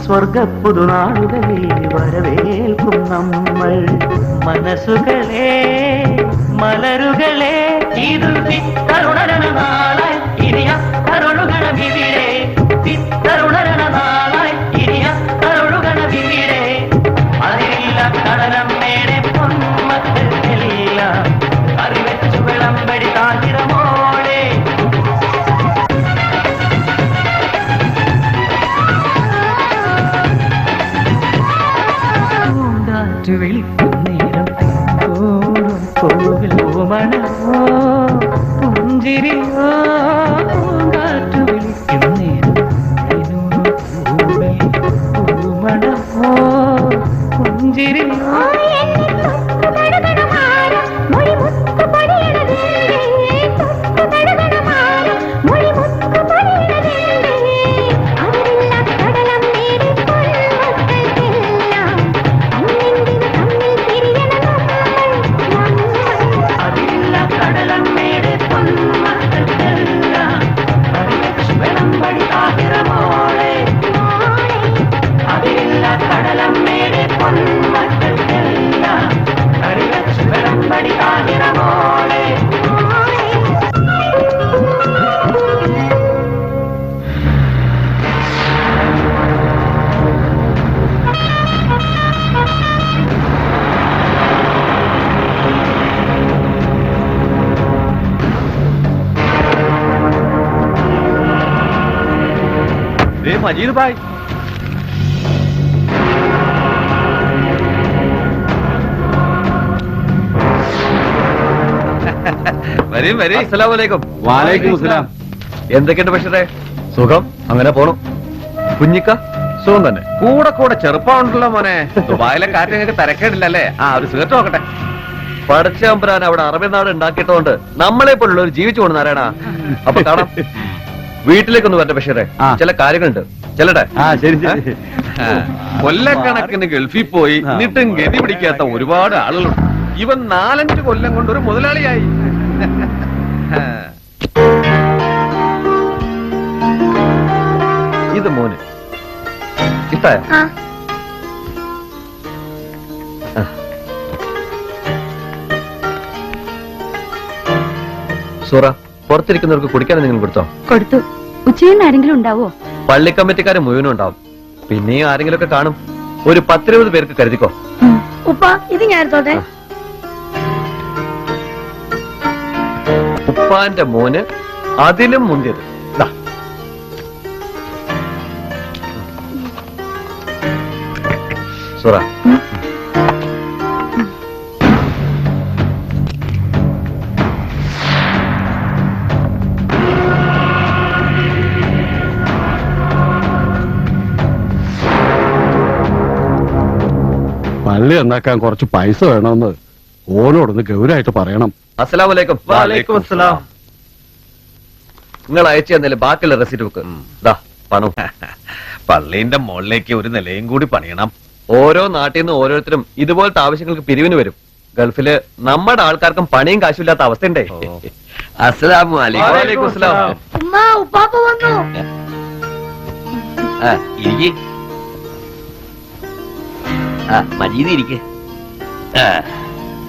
സ്വർഗ പുതുനാളുകളെ വരവേൽക്കും നമ്മൾ. മനസ്സുകളെ മലരുകളെ ഇത് വിത്തരുണരണ നാളായി ഇനിയ തരുണുകണ വിവിടെ. വിത്തരുണരണ നാളായി ഇനിയ തരുണുകണ വിവിടെ. അതില്ല കടലം മേടെ പൊന്മക്കളെല്ലാം അറിവെച്ചു വിളമ്പടി താഹിരമോളെ. വിളിക്കുന്നേരം ഓടും കോവിലോ മണമോ പുഞ്ചിരിയോ പൂങ്കാറ്റു വിളിക്കുന്നേരം മണമോ പുഞ്ചിരിയോ. മജീദ് ഭായ്, വരും വരും. അസ്സലാമു അലൈക്കും. വാലൈക്കും അസ്സലാം. എന്തൊക്കെയുണ്ട് ബഷീറേ? സുഖം, അങ്ങനെ പോണു. കുഞ്ഞിക്ക സുഖം തന്നെ. കൂടെ കൂടെ ചെറുപ്പമുണ്ടല്ലോ മോനെ. ദുബായിലെ കാറ്റ് നിങ്ങൾക്ക് തിരക്കേടില്ലല്ലേ? ആ ഒരു സിഗരറ്റ് നോക്കട്ടെ. പടച്ചമ്പരാൻ അവിടെ അറബി നാട് ഉണ്ടാക്കിയിട്ടോണ്ട് നമ്മളെ പോലുള്ളവർ ജീവിച്ചു കൊണ്ട് നാരായണ. അപ്പൊ കാണാം. വീട്ടിലേക്കൊന്ന് വരട്ടെ ബഷീറെ, ചില കാര്യങ്ങളുണ്ട്. ചെല്ലട്ടെ. ശരി. കൊല്ലക്കണക്കിന് ഗൾഫിൽ പോയി എന്നിട്ടും ഗതി പിടിക്കാത്ത ഒരുപാട് ആളുകളുണ്ട്. ഇവൻ 4-5 കൊല്ലം കൊണ്ട് ഒരു മുതലാളിയായി. ഇത് മോന് ഇഷ്ടായ? സൂറ, പുറത്തിരിക്കുന്നവർക്ക് കുടിക്കാൻ നിങ്ങൾ കൊടുത്തോ? കൊടുത്തു. ഉച്ചയിൽ ആരെങ്കിലും ഉണ്ടാവോ? പള്ളി കമ്മിറ്റിക്കാരെ മുഴുവനും ഉണ്ടാവും. പിന്നെയും ആരെങ്കിലും ഒക്കെ കാണും. ഒരു 10-20 പേർക്ക് കരുതിക്കോ. ഉപ്പ, ഇത് ഞാൻ എടുത്തോട്ടെ. ഉപ്പാന്റെ മോന് അതിലും മുന്തിയത്. സൂറ, പള്ളി ഉണ്ടാക്കാൻ കുറച്ച് പൈസ വേണമെന്ന് ഓനോടൊന്ന് ഗൗരവമായിട്ട് പറയണം. അസ്സലാമു അലൈക്കും. വലൈക്കും അസ്സലാം. നിങ്ങൾ അയച്ചു തന്നില്ലേ ബാക്കിയുള്ള റെസിറ്റ് ബുക്ക്? ദാ പണം. പള്ളീന്റെ മുകളിലേക്ക് ഒരു നിലയും കൂടി പണിയണം. ഓരോ നാട്ടിൽ നിന്ന് ഓരോരുത്തരും ഇതുപോലത്തെ ആവശ്യങ്ങൾക്ക് പിരിവിന് വരും. ഗൾഫില് നമ്മുടെ ആൾക്കാർക്കും പണിയും കാശുമില്ലാത്ത അവസ്ഥയുണ്ടേ. അസ്സലാമു അലൈക്കും. വലൈക്കും അസ്സലാം. ഉമ്മ, ഉപ്പാപ്പ വന്നു. മജീദ് ഇരിക്കെ.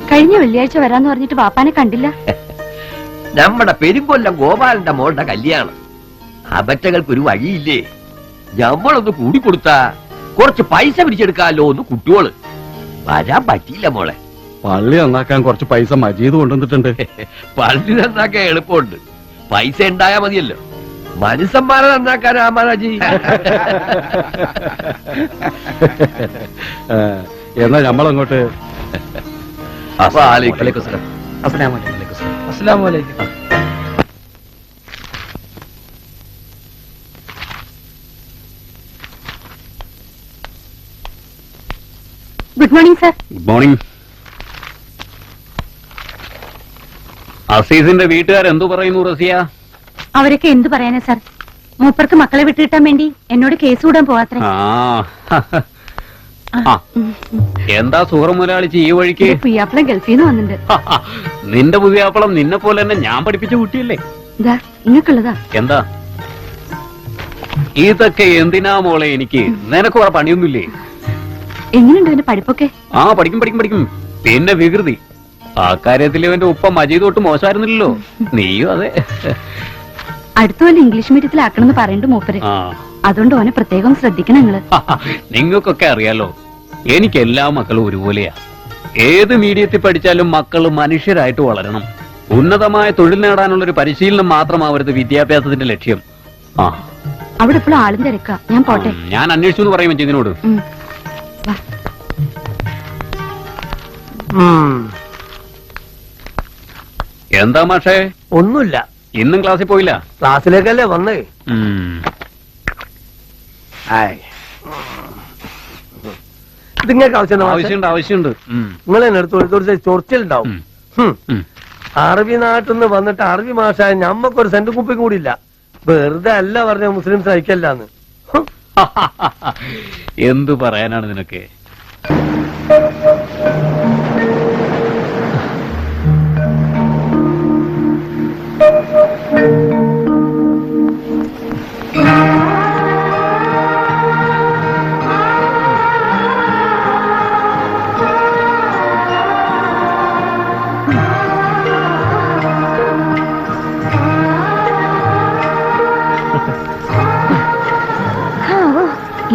കഴിഞ്ഞ വെള്ളിയാഴ്ച വരാന്ന് പറഞ്ഞിട്ട് വാപ്പാനെ കണ്ടില്ല. നമ്മുടെ പെരുങ്കൊല്ലം ഗോപാലന്റെ മോളുടെ കല്യാണം. അബറ്റകൾക്ക് ഒരു വഴിയില്ലേ? ഞമ്മളൊന്ന് കൂടിക്കൊടുത്താ കുറച്ച് പൈസ പിടിച്ചെടുക്കാമല്ലോ ഒന്ന് കുട്ടിയോള്. വരാൻ പറ്റിയില്ല മോളെ. പള്ളി നന്നാക്കാൻ കുറച്ച് പൈസ മജീദ് കൊണ്ടുവന്നിട്ടുണ്ട്. പള്ളി നന്നാക്കാൻ എളുപ്പമുണ്ട്. പൈസ ഉണ്ടായാ മതിയല്ലോ. മനുഷ്യന്മാരെ നന്നാക്കാൻ രാമാജി. എന്നാ നമ്മളങ്ങോട്ട്. അസ്സലാമു അലൈക്കും. Good morning sir. Good morning. അസീസിന്റെ വീട്ടുകാർ എന്തു പറയുന്നു റസിയ? അവരൊക്കെ എന്തു പറയാനാ സർ? മൂപ്പർക്ക് മക്കളെ വിട്ടുകിട്ടാൻ വേണ്ടി എന്നോട് കേസ് കൂടാൻ പോവാത്രേ. എന്താ സുഹൃം മുതലാളിച്ച് ഈ വഴിക്ക്? പുയ്യാപ്പളം ഗൾഫിൽ നിന്ന് വന്നിട്ടുണ്ട്. നിന്റെ പുതിയാപ്പളം നിന്നെ പോലെ തന്നെ ഞാൻ പഠിപ്പിച്ച കുട്ടിയല്ലേ? ഇങ്ങക്കുള്ളതാ. എന്താ ഇതൊക്കെ? എന്തിനാ മോളെ എനിക്ക്? നിനക്ക് വേറെ പണിയൊന്നുമില്ലേ? എങ്ങനെയുണ്ട് അവന്റെ പഠിപ്പൊക്കെ? ആ, പഠിക്കും പഠിക്കും പഠിക്കും. പിന്നെ വികൃതി. ആ കാര്യത്തിൽ ഇവന്റെ ഉപ്പ മജീദ് തൊട്ട് മോശമായിരുന്നില്ലല്ലോ. നീയും അതെ. അടുത്ത പോലെ ഇംഗ്ലീഷ് മീഡിയത്തിലാക്കണമെന്ന് പറയണ്ട് മൂപ്പര്. അതുകൊണ്ട് ഓനെ പ്രത്യേകം ശ്രദ്ധിക്കണം നിങ്ങള്. നിങ്ങൾക്കൊക്കെ അറിയാലോ, എനിക്ക് എല്ലാ മക്കളും ഒരുപോലെയാ. ഏത് മീഡിയത്തിൽ പഠിച്ചാലും മക്കൾ മനുഷ്യരായിട്ട് വളരണം. ഉന്നതമായ തൊഴിൽ നേടാനുള്ള ഒരു പരിശീലനം മാത്രമാവരുത് വിദ്യാഭ്യാസത്തിന്റെ ലക്ഷ്യം. അവിടെ ഇപ്പോഴും ആളും തിരക്കാ. ഞാൻ പോട്ടെ. ഞാൻ അന്വേഷിച്ചു എന്ന് പറയും ഇതിനോട്. എന്താ മാഷേ? ഒന്നുമില്ല. ഇന്നും ക്ലാസ്സിൽ പോയില്ല? ക്ലാസ്സിലേക്കല്ലേ വന്നേ. ഇതിങ്ങൾക്ക് ആവശ്യമുണ്ട്. നിങ്ങൾ എന്നെ എടുത്ത് ചൊറിച്ചിലുണ്ടാവും. അറബി നാട്ടിൽ നിന്ന് വന്നിട്ട് അറബി മാഷായ ഞമ്മക്കൊരു സെന്റ് കുപ്പി കൂടിയില്ല. വെറുതെ അല്ല പറഞ്ഞ മുസ്ലിം സഹിക്കല്ലാന്ന്. എന്തു പറയാനാണ് നിനക്ക്?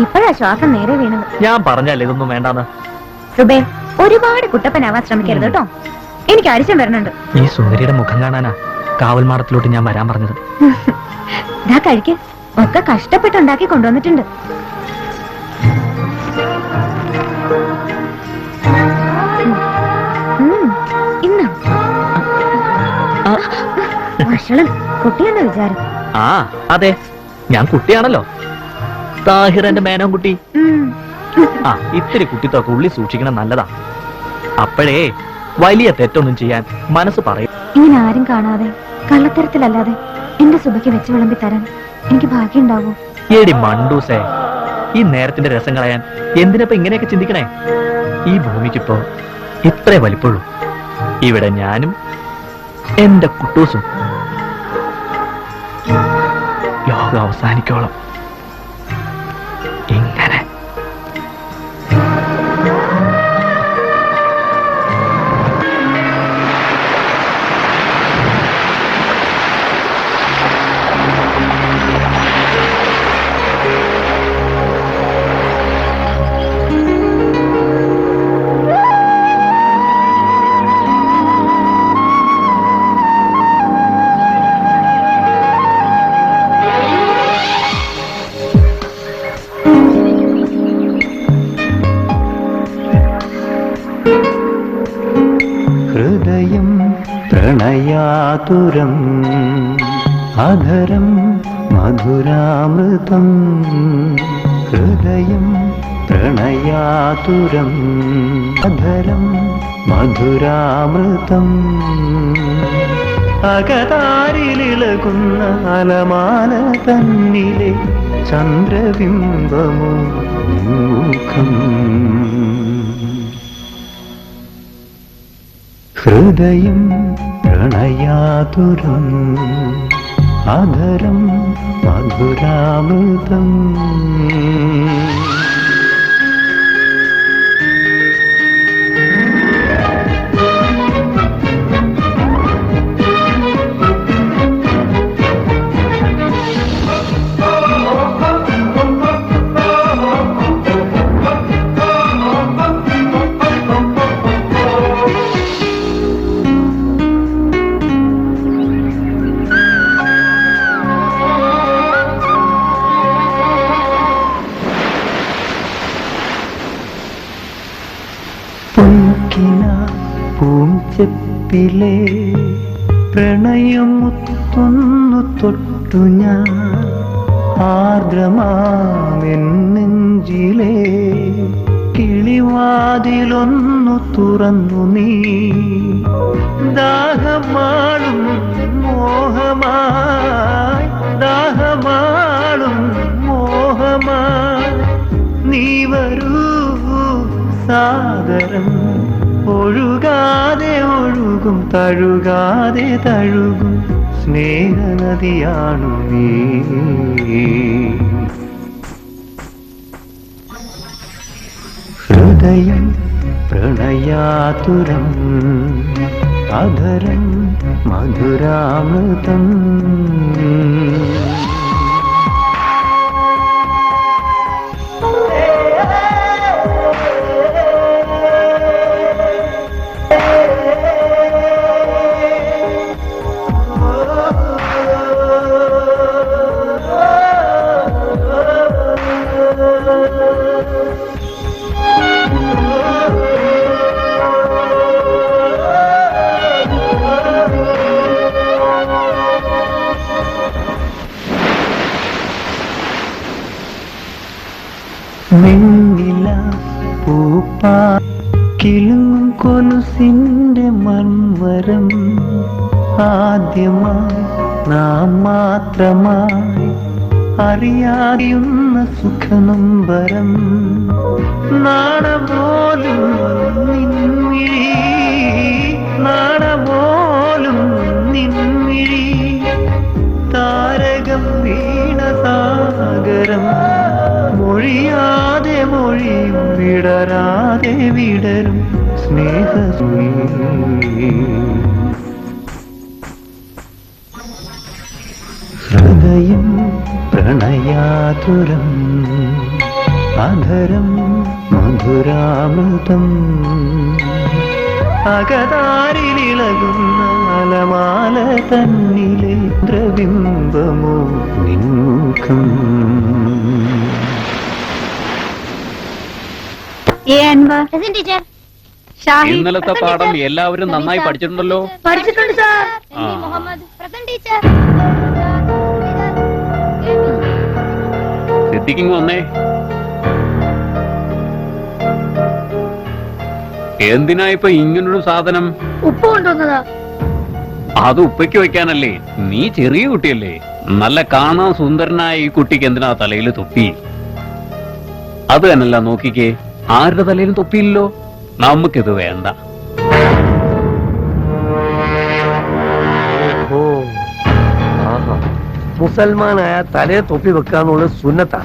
ഇപ്പോഴാ ശ്വാസം നേരെ വീണത്. ഞാൻ പറഞ്ഞല്ലേ ഇതൊന്നും വേണ്ടാന്ന്. സുബേ, ഒരുപാട് കുട്ടപ്പനാവാൻ ശ്രമിക്കരുത് കേട്ടോ. എനിക്ക് അരിശം വരണുണ്ട്. ഈ സുന്ദരിയുടെ മുഖം കാണാനാ കാവൽമാടത്തിലോട്ട് ഞാൻ വരാൻ പറഞ്ഞത്. ദാ കഴിക്ക്. ഒക്കെ കഷ്ടപ്പെട്ടുണ്ടാക്കി കൊണ്ടുവന്നിട്ടുണ്ട്. ഇന്ന് ഭക്ഷണം കുട്ടിയെന്ന വിചാരം. ആ അതെ, ഞാൻ കുട്ടിയാണല്ലോ. താഹിറന്റെ മേനോൻ കുട്ടി. ആ, ഇത്തിരി കുട്ടിത്തൊക്കെ ഉള്ളി സൂക്ഷിക്കണം, നല്ലതാ. അപ്പോഴേ വലിയ തെറ്റൊന്നും ചെയ്യാൻ മനസ്സ് പറയും. ഇങ്ങനെ ആരും കാണാതെ കള്ളത്തരത്തിലല്ലാതെ എന്റെ സുബയ്ക്ക് വെച്ച് വിളമ്പി തരാൻ എനിക്ക് ഭാഗ്യം ഉണ്ടാവൂ? ഏടി മണ്ടൂസേ, ഈ നേരത്തിന്റെ രസം കളയാൻ എന്തിനപ്പോ ഇങ്ങനെയൊക്കെ ചിന്തിക്കണേ? ഈ ഭൂമിക്കിപ്പോ ഇത്രേ വലിപ്പുള്ളൂ. ഇവിടെ ഞാനും എന്റെ കുട്ടൂസും ലോകം അവസാനിക്കോളം ഇങ്ങനെ. ഹൃദയം പ്രണയാതുരം അധരം മധുരാമൃതം. ഹൃദയം പ്രണയാതുരം അധരം മധുരാമൃതം. അകതാരിലിളകുന്ന അലമാല തന്നിലെ ചന്ദ്രബിംബമോ മുഖം. ഹൃദയം പ്രണയാതുരം അധരം മധുരാമൃതം. പൂഞ്ചെപ്പിലെ പ്രണയമുത്തൊന്നു തൊട്ടു ഞാൻ ആർദ്രമാമെന്നെഞ്ചിലെ കിളിവാ വാതിലൊന്നു തുറന്നു നീ ദാഹമാളും മോഹമായി ദാഹമാളും മോഹമായി നീ വരൂ സാഗരം ഒഴുകാതെ ഒഴുകും തഴുകാതെ തഴുകും സ്നേഹനദിയാണു നീ ഹൃദയം പ്രണയാതുരം അധരം മധുരാമൃതം വെണ്ണില പൂപ്പാ കിളുങ്ങും കൊലുസിന്റെ മൺവരം ആദ്യമായി നാം മാത്രമായി അറിയാതിയുന്ന സുഖനമ്പരം നാണപോലും നിൻമിഴി നാണപോലും നിൻമിഴി താരകം വീണസാഗരം മൊഴിയാതെ മൊഴിയും വിടരാതെ വിടരും സ്നേഹസൂയി ഹൃദയം പ്രണയാതുരം അധരം മധുരാമൃതം അകതാരിലിളകുന്ന അലമാല തന്നിലെ ദ്രബിംബമോ നിൻമുഖം ഇന്നലത്തെ പാഠം എല്ലാവരും നന്നായി പഠിച്ചിട്ടുണ്ടല്ലോ. പഠിച്ചിട്ടുണ്ട് സാർ. സിദ്ദിഖിങ് വന്നേ. എന്തിനാ ഇപ്പൊ ഇങ്ങനൊരു സാധനം? ഉപ്പ് കൊണ്ടുവന്നതാ. അത് ഉപ്പയ്ക്ക് വെക്കാനല്ലേ? നീ ചെറിയ കുട്ടിയല്ലേ. നല്ല കാണാൻ സുന്ദരനായ ഈ കുട്ടിക്ക് എന്തിനാ തലയിൽ തൊപ്പി? അത് തന്നെയല്ല, നോക്കിക്കേ, ആരുടെ തലയിലും തൊപ്പിയില്ലല്ലോ. നമുക്കിത് വേണ്ട. മുസൽമാനായ തലയെ തൊപ്പി വെക്കാന്നുള്ളത് സുന്നത്താ.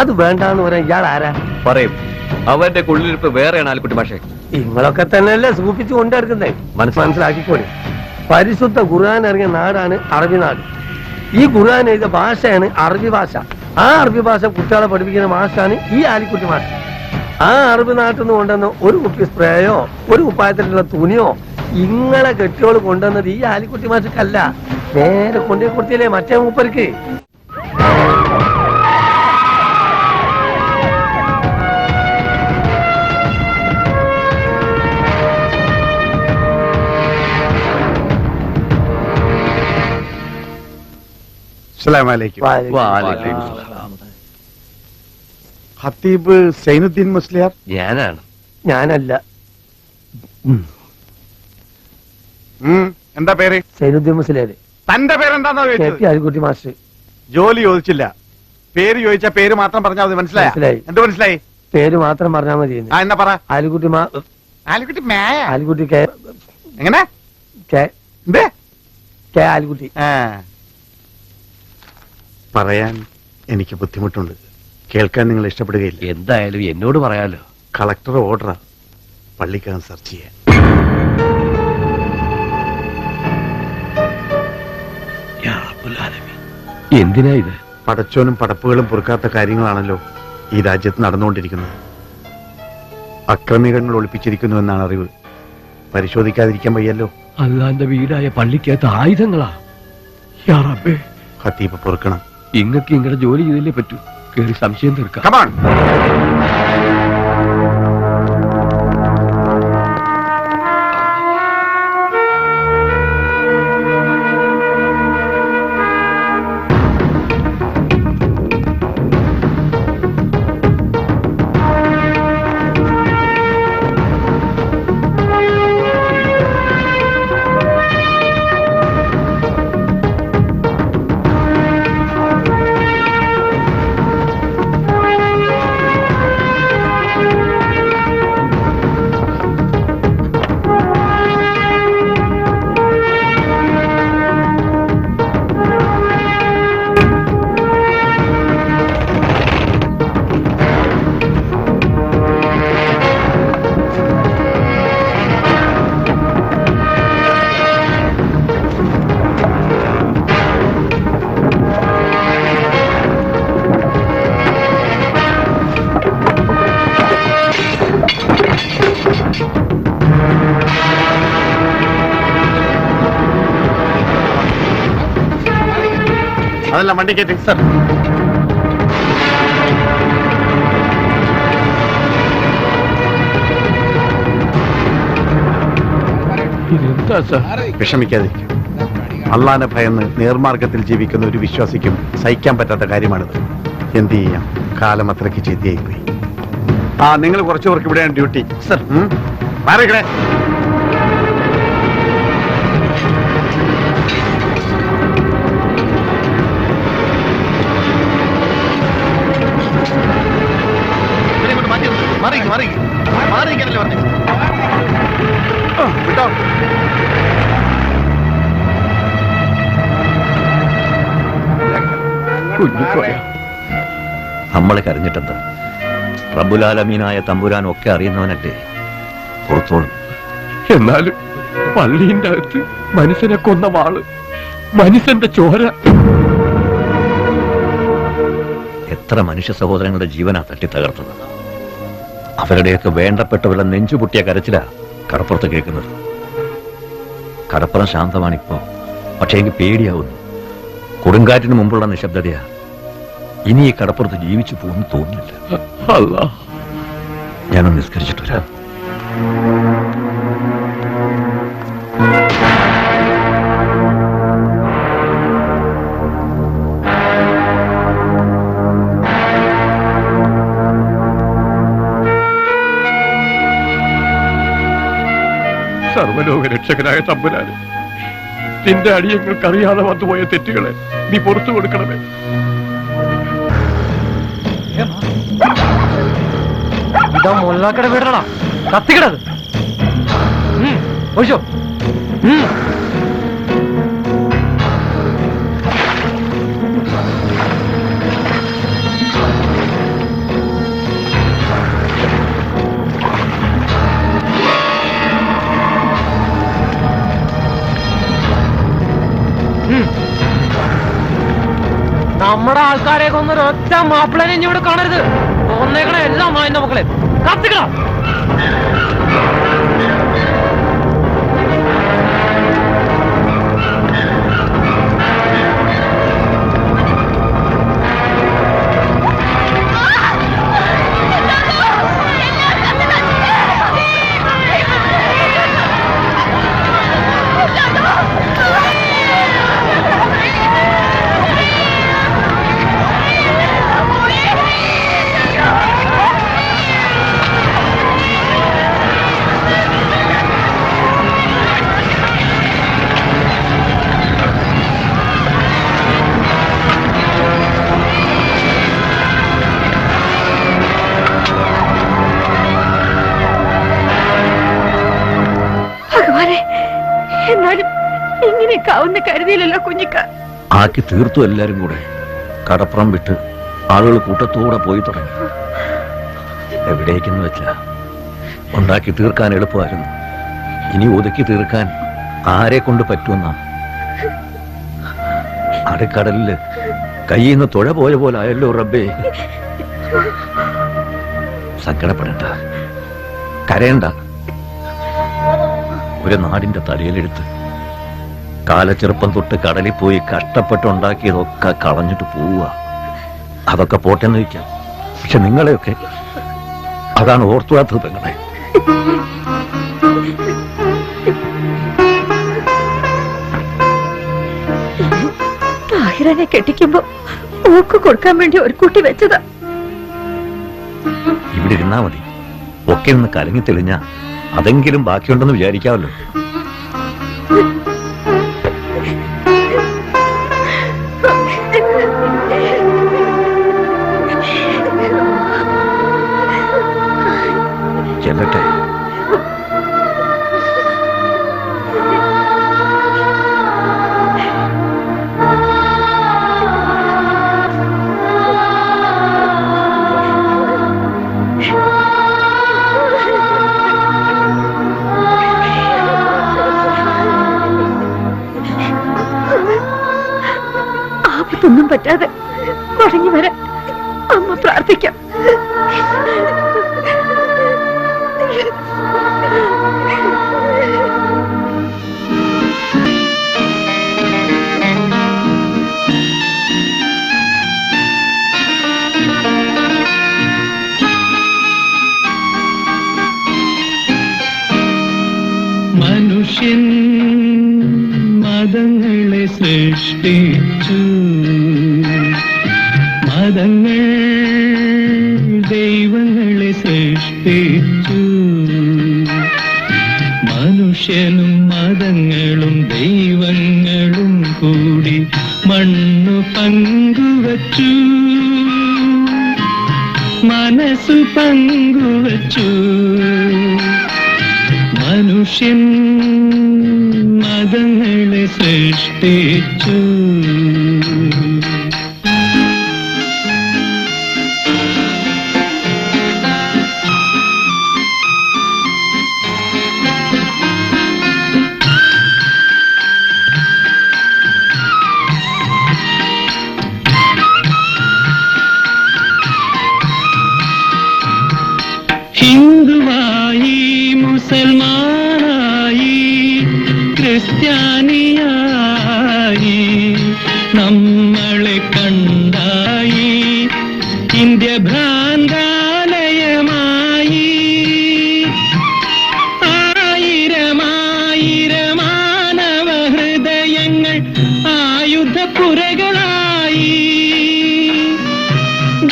അത് വേണ്ടാന്ന് പറയാൻ ഇയാൾ ആരാ? പറയും അവന്റെ കുള്ളിരിപ്പ് വേറെയാണ് ആലിക്കുട്ടി മാഷെ. നിങ്ങളൊക്കെ തന്നെയല്ലേ സൂപ്പിച്ചു കൊണ്ടെടുക്കുന്നേ. മനസ്സിലാക്കിക്കോളി. പരിശുദ്ധ ഖുർആൻ ഇറങ്ങിയ നാടാണ് അറബി നാട്. ഈ ഖുർആൻ എഴുതിയ ഭാഷയാണ് അറബി ഭാഷ. ആ അറബി ഭാഷ കുട്ടികളെ പഠിപ്പിക്കുന്ന ഭാഷയാണ് ഈ ആലിക്കുട്ടി ഭാഷ. ആ അറബി നാട്ടിൽ നിന്ന് കൊണ്ടുവന്ന ഒരു കുപ്പി സ്പ്രേയോ ഒരു കുപ്പായത്തിലുള്ള തുണിയോ ഇങ്ങളെ കെട്ടിയോള് കൊണ്ടുവന്നത് ഈ ആലിക്കുട്ടി മാഷക്കല്ല, നേരെ കൊണ്ടേ കൊടുത്തില്ലേ മറ്റേ മൂപ്പർക്ക്. ഖത്തീബ് സൈനുദ്ദീൻ മുസ്ലിയാർ? ഞാനാണ്. ഞാനല്ല. എന്താ പേര്? സൈനുദ്ദീൻ മുസ്ലിയാര്. തന്റെ പേരെന്താന്നോ ചോദിച്ചത്? ആലിക്കുട്ടി മാസ്റ്റർ. ജോലി ചോദിച്ചില്ല, പേര് ചോദിച്ച പേര് മാത്രം പറഞ്ഞാൽ മതി. മനസ്സിലായി? എന്ത് മനസ്സിലായി? പേര് മാത്രം പറഞ്ഞാൽ മതി. എന്നാ പറ. ആലിക്കുട്ടി ആലിക്കുട്ടി മേയ. ആലിക്കുട്ടി എങ്ങനെ ആലിക്കുട്ടി. പറയാൻ എനിക്ക് ബുദ്ധിമുട്ടുണ്ട്, കേൾക്കാൻ നിങ്ങൾ ഇഷ്ടപ്പെടുകയില്ല. എന്തായാലും എന്നോട് പറയാലോ. കളക്ടർ ഓർഡറാ പള്ളിക്കകം സെർച്ച് ചെയ്യാൻ. എന്തിനാ ഇത്? പടച്ചോനും പടപ്പുകളും പൊറുക്കാത്ത കാര്യങ്ങളാണല്ലോ ഈ രാജ്യത്ത് നടന്നുകൊണ്ടിരിക്കുന്നത്. അക്രമികൾ ഒളിപ്പിച്ചിരിക്കുന്നു എന്നാണ് അറിവ്. പരിശോധിക്കാതിരിക്കാൻ വയ്യല്ലോ. അല്ലാന്റെ വീടായ പള്ളിക്കകത്ത് ആയുധങ്ങളാ. ഖത്തീബ് പൊറുക്കണം. ഇങ്ങക്ക് ഇങ്ങടെ ജോലി ചെയ്തല്ലേ പറ്റൂ. കേറി സംശയം തീർക്കാം. അതെല്ലാം വണ്ടി കയറ്റി സർ. വിഷമിക്കാതിരിക്കും. അള്ളാനെ ഭയന്ന് നേർമാർഗത്തിൽ ജീവിക്കുന്ന ഒരു വിശ്വാസിക്കും സഹിക്കാൻ പറ്റാത്ത കാര്യമാണിത്. എന്ത് ചെയ്യാം, കാലം അത്രയ്ക്ക് ചെയ്തിയായി പോയി. ആ, നിങ്ങൾ കുറച്ചു പേർക്ക് ഇവിടെയാണ് ഡ്യൂട്ടി സർ. മാറിക്കണേ. മാറിക്കല്ലേ പറഞ്ഞു വിട്ടോ. നമ്മളെ കരഞ്ഞിട്ടെന്താ? റബ്ബുലാലമീനായ തമ്പുരാൻ ഒക്കെ അറിയുന്നവനല്ലേ, പുറത്തോളും. എന്നാലും പള്ളിന്റെ അകത്ത് മനുഷ്യനെ കൊന്ന വാള്, മനുഷ്യന്റെ ചോര. എത്ര മനുഷ്യ സഹോദരങ്ങളുടെ ജീവനാ തട്ടി തകർത്തത്. അവരുടെയൊക്കെ വേണ്ടപ്പെട്ടവരുടെ നെഞ്ചുപൊട്ടിയ കരച്ചിലാ കടപ്പുറത്ത് കേൾക്കുന്നത്. കടപ്പുറം ശാന്തമാണിപ്പോ, പക്ഷേ എനിക്ക് പേടിയാവുന്നു. കൊടുങ്കാറ്റിന് മുമ്പുള്ള നിശബ്ദതയാ. ഇനി ഈ കടപ്പുറത്ത് ജീവിച്ചു പോകുന്നു തോന്നുന്നില്ല. ഞാനൊന്ന് നിസ്കരിച്ചിട്ട് വരാം. സർവലോക രക്ഷകനായ തമ്പുരാന്, നിന്റെ അടിയങ്ങൾക്കറിയാതെ വന്നുപോയ തെറ്റുകളെ നീ പുറത്തു കൊടുക്കണമേ. ഇതാ മൊല്ലാക്കട വീടണ കത്തിക്കണത്. ഒഴിച്ചോ. നമ്മുടെ ആൾക്കാരെ കൊന്നൊരു ഒറ്റ മാപ്പിളനെ ഇനി ഇവിടെ കാണരുത്. ഒന്നേക്കണ എല്ലാം മായുന്ന മക്കളെ കത്തിക്കണം. എന്നാലും ഇങ്ങനെയൊക്കെ ആവുന്ന കരുതിയില്ലല്ലോ കുഞ്ഞിക്ക. ആക്കി തീർത്തു. എല്ലാരും കൂടെ കടപ്പുറം വിട്ട് ആളുകൾ കൂട്ടത്തോടെ പോയി തുടങ്ങി. എവിടേക്കെന്ന് വെച്ചാ ഉണ്ടാക്കി തീർക്കാൻ എളുപ്പമായിരുന്നു. ഇനി ഒതുക്കി തീർക്കാൻ ആരെ കൊണ്ട് പറ്റുമെന്നാ. അടക്കടലില് കയ്യിൽ നിന്ന് തുഴ പോയ പോലെ ആയല്ലോ റബ്ബേ. സങ്കടപ്പെടണ്ട, കരയണ്ട. ഒരു നാടിന്റെ തലയിലെടുത്ത് കാലച്ചെറുപ്പം തൊട്ട് കടലിൽ പോയി കഷ്ടപ്പെട്ടുണ്ടാക്കിയതൊക്കെ കളഞ്ഞിട്ട് പോവുക. അതൊക്കെ പോട്ടെന്ന് വയ്ക്കാം. പക്ഷെ നിങ്ങളെയൊക്കെ അതാണ് ഓർത്തുവാത്തത് പെങ്ങളെ. താഹിറനെ കെട്ടിക്കുമ്പോ ഓക്ക് കൊടുക്കാൻ വേണ്ടി ഒരു കുട്ടി വെച്ചതാ. ഇവിടെ ഇരുന്നാ മതി. ഒക്കെ ഒന്ന് കലങ്ങി തെളിഞ്ഞ അതെങ്കിലും ബാക്കിയുണ്ടെന്ന് വിചാരിക്കാമല്ലോ. ചെല്ലട്ടെ. ആപത്തൊന്നും പറ്റാതെ മടങ്ങി വരാൻ അമ്മ പ്രാർത്ഥിക്കാം. മനുഷ്യൻ മതങ്ങളെ സൃഷ്ടിച്ചു, മതങ്ങൾ ദൈവങ്ങളെ സൃഷ്ടിച്ചു. മനുഷ്യനും മതങ്ങളും ദൈവങ്ങളും കൂടി മണ്ണു പങ്കുവച്ചു, മനസ്സു പങ്കുവച്ചു. മനുഷ്യൻ മതങ്ങളെ സൃഷ്ടിച്ചു. ഹിന്ദുവായി, മുസൽമാനായി, ക്രിസ്ത്യാനിയായി, നമ്മളെ കണ്ടായി ഇന്ത്യ ഭ്രാന്താലയമായി. ആയിരമായിരമാനവ ഹൃദയങ്ങൾ ആയുധപ്പുരകളായി.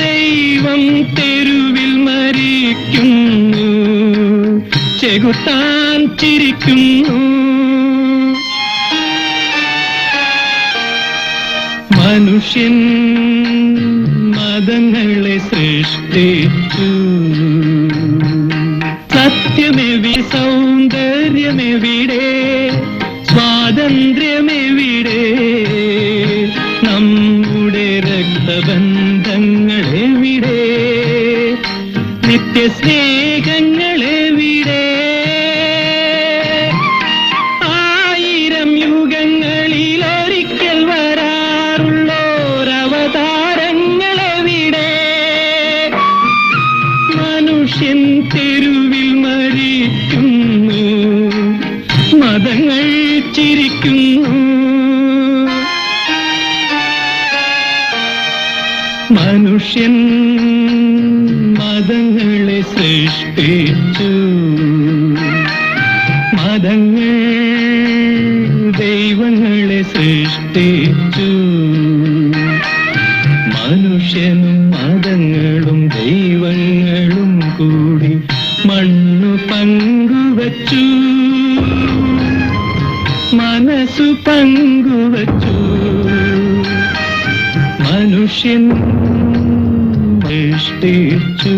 ദൈവം തെരുവിൽ മരിക്കുന്നു, ചെകുത്താൻ ചിരിക്കുന്നു. മനുഷ്യൻ മതങ്ങളെ സൃഷ്ടിച്ചു. സത്യമെവിടെ, സൗന്ദര്യമെവിടെ, സ്വാതന്ത്ര്യമെവിടെ, നമ്മുടെ രക്തബന്ധങ്ങളെവിടെ, നിത്യസ്നേഹങ്ങളെവിടെ? ആയിരം യുഗങ്ങളിലൊരിക്കൽ വരാറുള്ളോരവതാരങ്ങളെവിടെ? മനുഷ്യൻ തെരുവിൽ മരിക്കുന്നു, മതങ്ങൾ ചിരിക്കുന്നു. മനുഷ്യൻ മതങ്ങളെ സൃഷ്ടിച്ചു, മതങ്ങൾ ദൈവങ്ങളെ സൃഷ്ടിച്ചു. മനുഷ്യനും മതങ്ങളും ദൈവങ്ങളും കൂടി മണ്ണു പങ്കുവച്ചു, മനസ്സു പങ്കുവച്ചു. മനുഷ്യൻ സൃഷ്ടിച്ചു.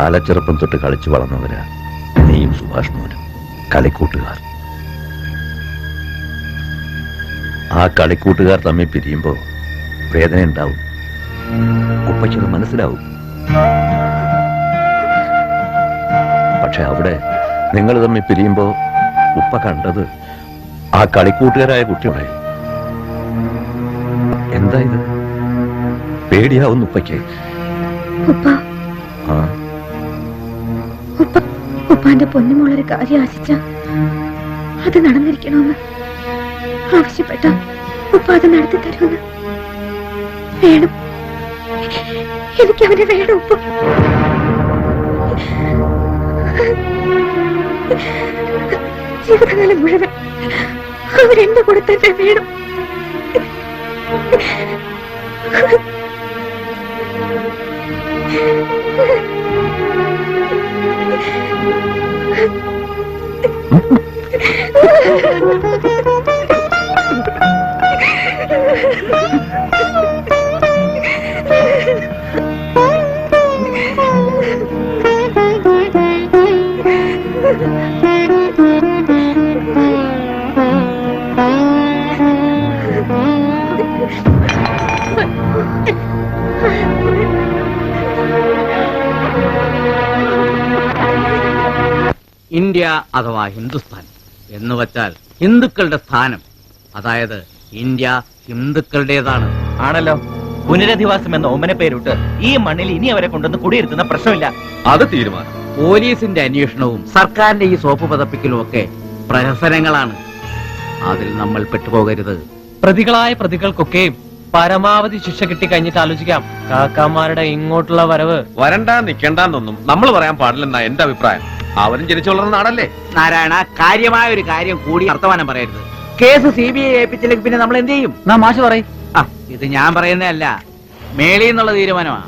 കാലച്ചെറുപ്പം തൊട്ട് കളിച്ചു വളർന്നവരാ നീയും സുഭാഷ് മോനും, കളിക്കൂട്ടുകാർ. ആ കളിക്കൂട്ടുകാർ തമ്മിൽ പിരിയുമ്പോ വേദന ഉണ്ടാവും. ഉപ്പയ്ക്കത് മനസ്സിലാവും. പക്ഷെ അവിടെ നിങ്ങൾ തമ്മിൽ പിരിയുമ്പോ ഉപ്പ കണ്ടത് ആ കളിക്കൂട്ടുകാരായ കുട്ടികളെ. എന്താ ഇത്? പേടിയാവുന്നു ഉപ്പയ്ക്ക്. ആ, ഉപ്പാന്റെ പൊന്നുമോളൊരു കാര്യം ആശിച്ച അത് നടന്നിരിക്കണമെന്ന് ആവശ്യപ്പെട്ട ഉപ്പ അത് നടത്തി തരുമെന്ന്. വേണം, എനിക്ക് അവനെ വേണം ഉപ്പ. ജീവിതകാലം മുഴുവൻ അവരെന്റെ കൂടെ തന്നെ വേണം. ഇന്ത്യ അഥവാ ഹിന്ദുസ്ഥാൻ എന്ന് വച്ചാൽ ഹിന്ദുക്കളുടെ സ്ഥാനം, അതായത് ഇന്ത്യ ഹിന്ദുക്കളുടേതാണ്. ആണല്ലോ. പുനരധിവാസം എന്ന ഓമന പേരിട്ട് ഈ മണ്ണിൽ ഇനി അവരെ കൊണ്ടുവന്ന് കുടിയിരുത്തുന്ന പ്രശ്നമില്ല. അത് തീരുമാനം. പോലീസിന്റെ അന്വേഷണവും സർക്കാരിന്റെ ഈ സോപ്പ് പതപ്പിക്കലും ഒക്കെ പ്രഹസനങ്ങളാണ്. അതിൽ നമ്മൾ പെട്ടുപോകരുത്. പ്രതികളായ പ്രതികൾക്കൊക്കെ പരമാവധി ശിക്ഷ കിട്ടി കഴിഞ്ഞിട്ട് ആലോചിക്കാം. കാക്കാമാരുടെ ഇങ്ങോട്ടുള്ള വരവ്. വരണ്ട നിക്കണ്ടെന്നൊന്നും നമ്മൾ പറയാൻ പാടില്ലെന്നാ എന്റെ അഭിപ്രായം. അവരും ജനിച്ചു വളർന്ന നാടല്ലേ. നാരായണ, കാര്യമായ ഒരു കാര്യം കൂടി വർത്തമാനം പറയരുത്. കേസ് CBI ഏൽപ്പിച്ചില്ലെങ്കിൽ പിന്നെ നമ്മൾ എന്ത് ചെയ്യും? മാഷ് പറയും. ഇത് ഞാൻ പറയുന്നതല്ല, മേളിൽ നിന്നുള്ള തീരുമാനമാണ്.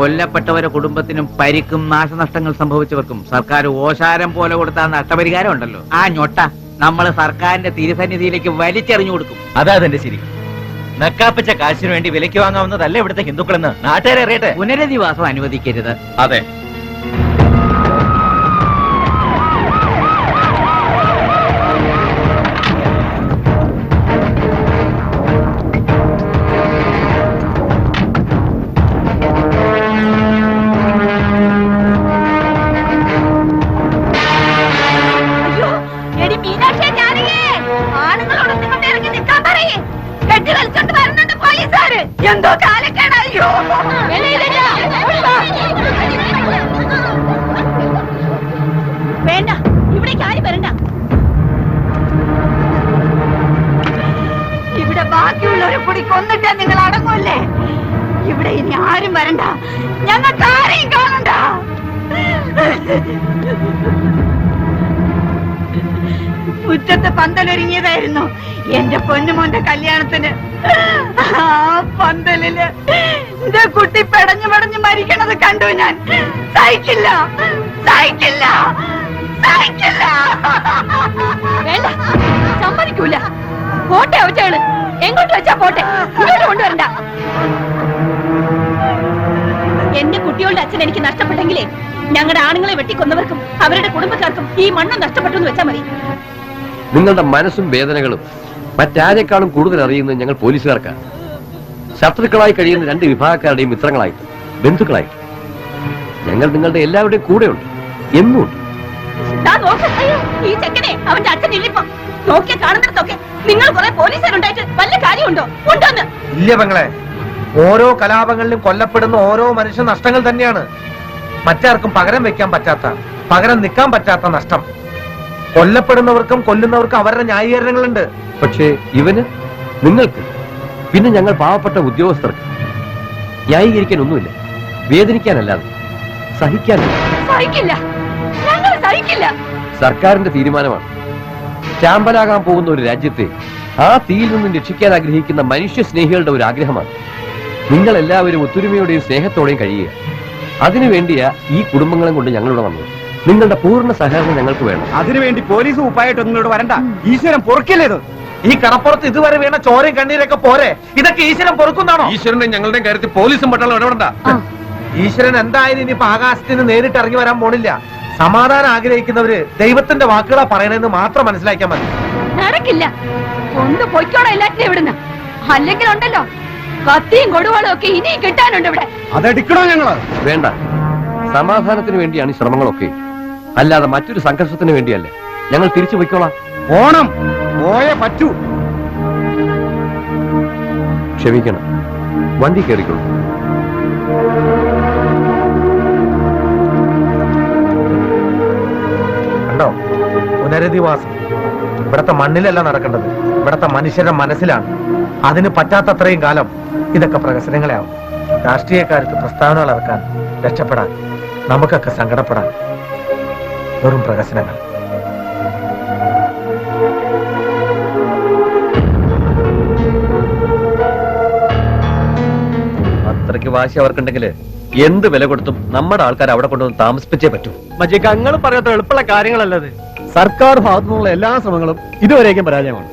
കൊല്ലപ്പെട്ടവരുടെ കുടുംബത്തിനും പരിക്കും നാശനഷ്ടങ്ങൾ സംഭവിച്ചവർക്കും സർക്കാർ ഓശാരം പോലെ കൊടുത്ത നഷ്ടപരിഹാരം ഉണ്ടല്ലോ, ആ ഞൊട്ട നമ്മൾ സർക്കാരിന്റെ തിരുസന്നിധിയിലേക്ക് വലിച്ചെറിഞ്ഞു കൊടുക്കും. അതാ അതിന്റെ ശരി. നക്കാപ്പിച്ച കാശിനു വേണ്ടി വിലയ്ക്ക് വാങ്ങാവുന്നതല്ല ഇവിടുത്തെ ഹിന്ദുക്കളെന്ന് നാട്ടുകാരെ അറിയട്ടെ. പുനരധിവാസം അനുവദിക്കരുത്. അതെ. എന്തോ കാലക്കേടായോ. വേണ്ട, ഇവിടേക്ക് ആരും വരണ്ട. ഇവിടെ ബാക്കിയുള്ളവരെ കൂടി കൊന്നിട്ട് നിങ്ങൾ അടങ്ങുമല്ലേ? ഇവിടെ ഇനി ആരും വരണ്ട, ഞങ്ങൾക്ക് ആരെയും കാണണ്ട. മുറ്റത്ത് പന്തലൊരുങ്ങിയതായിരുന്നു എന്റെ പൊന്നുമോന്റെ കല്യാണത്തിന്. ആ പന്തലില് എന്റെ കുട്ടി പെടഞ്ഞു പെടഞ്ഞു മരിക്കണത് കണ്ടു ഞാൻ. സഹിക്കില്ല, സഹിക്കില്ല, സഹിക്കില്ല. വേണ്ട, സമ്മതിക്കൂല. പോട്ടെ അവറ്റകള്, എങ്ങോട്ട് വെച്ചാ പോട്ടെ, ഇങ്ങോട്ട് കൊണ്ടുവരണ്ട. എന്റെ കുട്ടികളുടെ അച്ഛൻ എനിക്ക് നഷ്ടപ്പെട്ടെങ്കിലേ ഞങ്ങളുടെ ആണുങ്ങളെ വെട്ടിക്കൊന്നവർക്കും അവരുടെ കുടുംബക്കാർക്കും ഈ മണ്ണ് നഷ്ടപ്പെട്ടു എന്ന് വെച്ചാൽ മതി. നിങ്ങളുടെ മനസ്സും വേദനകളും മറ്റാരെക്കാളും കൂടുതൽ അറിയുന്നത് ഞങ്ങൾ പോലീസുകാർക്കാണ്. ശത്രുക്കളായി കഴിയുന്ന രണ്ട് വിഭാഗക്കാരുടെയും മിത്രങ്ങളായിട്ട്, ബന്ധുക്കളായിട്ട് ഞങ്ങൾ നിങ്ങളുടെ എല്ലാവരുടെയും കൂടെയുണ്ട്, എന്നുമുണ്ട്. ഈ ചെക്കനെ അവന്റെ അച്ഛൻ ഇല്ലിപ്പം നോക്കിയ കാണുന്നിടത്തൊക്കെ നിങ്ങൾ കുറെ പോലീസുകാരുണ്ടായിട്ട് വല്ല കാര്യമുണ്ടോ? ഉണ്ടോന്ന് ഇല്ല പെങ്ങളെ. ഓരോ കലാപങ്ങളിലും കൊല്ലപ്പെടുന്ന ഓരോ മനുഷ്യ നഷ്ടങ്ങൾ തന്നെയാണ്. മറ്റാർക്കും പകരം വെക്കാൻ പറ്റാത്ത, പകരം നിൽക്കാൻ പറ്റാത്ത നഷ്ടം. കൊല്ലപ്പെടുന്നവർക്കും കൊല്ലുന്നവർക്കും അവരുടെ ന്യായീകരണങ്ങളുണ്ട്. പക്ഷേ ഇവന്, നിങ്ങൾക്ക്, പിന്നെ ഞങ്ങൾ പാവപ്പെട്ട ഉദ്യോഗസ്ഥർക്ക് ന്യായീകരിക്കാൻ ഒന്നുമില്ല. വേദനിക്കാനല്ലാതെ, സഹിക്കാനല്ല. സഹിക്കില്ല, ഞങ്ങൾ സഹിക്കില്ല. സർക്കാരിന്റെ തീരുമാനമാണ്. ചാമ്പലാകാൻ പോകുന്ന ഒരു രാജ്യത്തെ ആ തീയിൽ നിന്നും രക്ഷിക്കാൻ ആഗ്രഹിക്കുന്ന മനുഷ്യ സ്നേഹികളുടെ ഒരു ആഗ്രഹമാണ്. നിങ്ങൾ എല്ലാവരും ഒത്തൊരുമയോടെയും സ്നേഹത്തോടെയും കഴിയുക. അതിനുവേണ്ടിയാ ഈ കുടുംബങ്ങളും കൊണ്ട് ഞങ്ങളിവിടെ വന്നത്. നിങ്ങളുടെ പൂർണ്ണ സഹകരണം ഞങ്ങൾക്ക് വേണം. അതിനുവേണ്ടി പോലീസ് ഉപ്പായിട്ട് ഒന്നിനോട് വരണ്ട. ഈശ്വരൻ പൊറുക്കില്ലേത്? ഈ കടപ്പുറത്ത് ഇതുവരെ വീണ ചോരയും കണ്ണീരൊക്കെ പോരെ? ഇതൊക്കെ ഈശ്വരൻ പൊറുക്കുന്നതാണോ? ഈശ്വരന്റെ ഞങ്ങളുടെ കാര്യത്തിൽ പോലീസും പട്ടാളം ഇടപെടണ്ട. ഈശ്വരൻ എന്തായാലും ഇനിയിപ്പോ ആകാശത്തിന് നേരിട്ട് ഇറങ്ങി വരാൻ പോണില്ല. സമാധാനം ആഗ്രഹിക്കുന്നവര് ദൈവത്തിന്റെ വാക്കുകളാ പറയണെന്ന് മാത്രം മനസ്സിലാക്കിയാൽ മതി. നടക്കില്ല. ഒന്ന് പൊയ്ക്കോണം എല്ലാറ്റിനും ഇവിടുന്ന്. അല്ലെങ്കിൽ ഉണ്ടല്ലോ കത്തിയും കൊടുവാളും ഒക്കെ ഇനിയും കിട്ടാനുണ്ട് ഇവിടെ. അതടിക്കണോ ഞങ്ങള്? വേണ്ട, സമാധാനത്തിന് വേണ്ടിയാണ് ഈ ശ്രമങ്ങളൊക്കെ, അല്ലാതെ മറ്റൊരു സംഘർഷത്തിന് വേണ്ടിയല്ല. ഞങ്ങൾ തിരിച്ചു പോയിക്കോളാം. ഓണം പോയേ പറ്റൂ. ക്ഷമിക്കണം, വണ്ടി കയറിക്കോളൂ. കണ്ടോ, പുനരധിവാസം ഇവിടത്തെ മണ്ണിലല്ല നടക്കേണ്ടത്, ഇവിടത്തെ മനുഷ്യരുടെ മനസ്സിലാണ്. അതിന് പറ്റാത്തത്രയും കാലം ഇതൊക്കെ പ്രഹസനങ്ങളാവും. രാഷ്ട്രീയക്കാർക്ക് പ്രസ്താവനകൾ ഇറക്കാൻ, രക്ഷപ്പെടാൻ, നമുക്കൊക്കെ സങ്കടപ്പെടാൻ വെറും പ്രഹസനങ്ങൾ. അത്രയ്ക്ക് വാശി അവർക്കുണ്ടെങ്കിൽ എന്ത് വില കൊടുത്തും നമ്മുടെ ആൾക്കാർ അവിടെ കൊണ്ടുവന്ന് താമസിപ്പിച്ചേ പറ്റൂ. മജിക്ക് അങ്ങനെ പറയാത്ത എളുപ്പമുള്ള കാര്യങ്ങളല്ലത്. സർക്കാർ ഭാഗത്തു നിന്നുള്ള എല്ലാ ശ്രമങ്ങളും ഇതുവരേക്കും പരാജയമാണ്.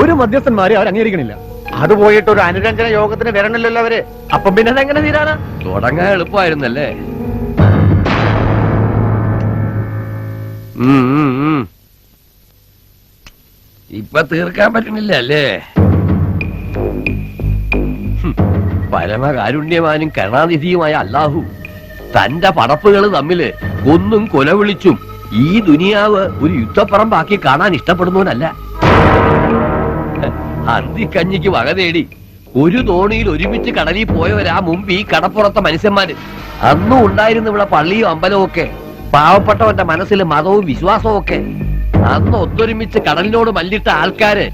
ഒരു മധ്യസ്ഥന്മാരെ അവർ അംഗീകരിക്കണില്ല. അത് പോയിട്ട് ഒരു അനുരഞ്ജന യോഗത്തിന് വരണല്ലോ അവര്. അപ്പം പിന്നെ അതെങ്ങനെ തീരാനാ? തുടങ്ങാൻ എളുപ്പമായിരുന്നല്ലേ. ഇപ്പൊ തീർക്കാൻ പറ്റുന്നില്ല അല്ലേ? പരമകാരുണ്യവാനും കരുണാനിധിയുമായ അല്ലാഹു തന്റെ പടപ്പുകൾ തമ്മില് കൊന്നും കൊലവിളിച്ചും ഈ ദുനിയാവ് ഒരു യുദ്ധപ്പറമ്പാക്കി കാണാൻ ഇഷ്ടപ്പെടുന്നവനല്ല. അന്തിക്കഞ്ഞിക്ക് വക തേടി ഒരു തോണിയിൽ ഒരുമിച്ച് കടലിൽ പോയവരാ മുമ്പ് ഈ കടപ്പുറത്തെ മനുഷ്യന്മാര്. അന്നും ഉണ്ടായിരുന്നു ഇവിടെ പള്ളിയും അമ്പലവും ഒക്കെ, പാവപ്പെട്ടവന്റെ മനസ്സിൽ മതവും വിശ്വാസവും ഒക്കെ. അന്ന് ഒത്തൊരുമിച്ച് കടലിനോട് മല്ലിട്ട ആൾക്കാര്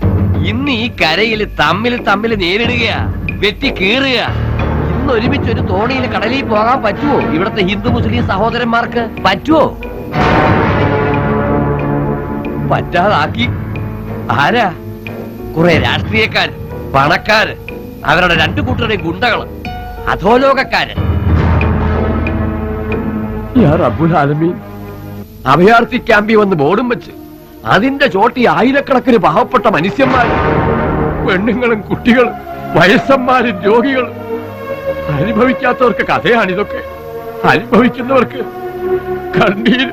ഇന്ന് ഈ കരയിൽ തമ്മിൽ നേരിടുകയാ, വെട്ടി കീറുക. ഇന്ന് ഒരുമിച്ച് ഒരു തോണിയിൽ കടലിൽ പോകാൻ പറ്റുമോ ഇവിടത്തെ ഹിന്ദു മുസ്ലിം സഹോദരന്മാർക്ക്? പറ്റുമോ? പറ്റാതാക്കി ആരാ? കുറെ രാഷ്ട്രീയക്കാര്, പണക്കാര്, അവരുടെ രണ്ടു കൂട്ടരുടെയും ഗുണ്ടകള്, അധോലോകക്കാര്. അഭയാർത്ഥി ക്യാമ്പിൽ വന്ന് ബോർഡും വെച്ച് അതിന്റെ ചോട്ടി ആയിരക്കണക്കിന് പാവപ്പെട്ട മനുഷ്യന്മാര്, പെണ്ണുങ്ങളും കുട്ടികളും വയസ്സന്മാരും രോഗികളും. അനുഭവിക്കാത്തവർക്ക് കഥയാണിതൊക്കെ, അനുഭവിക്കുന്നവർക്ക് കണ്ണീര്.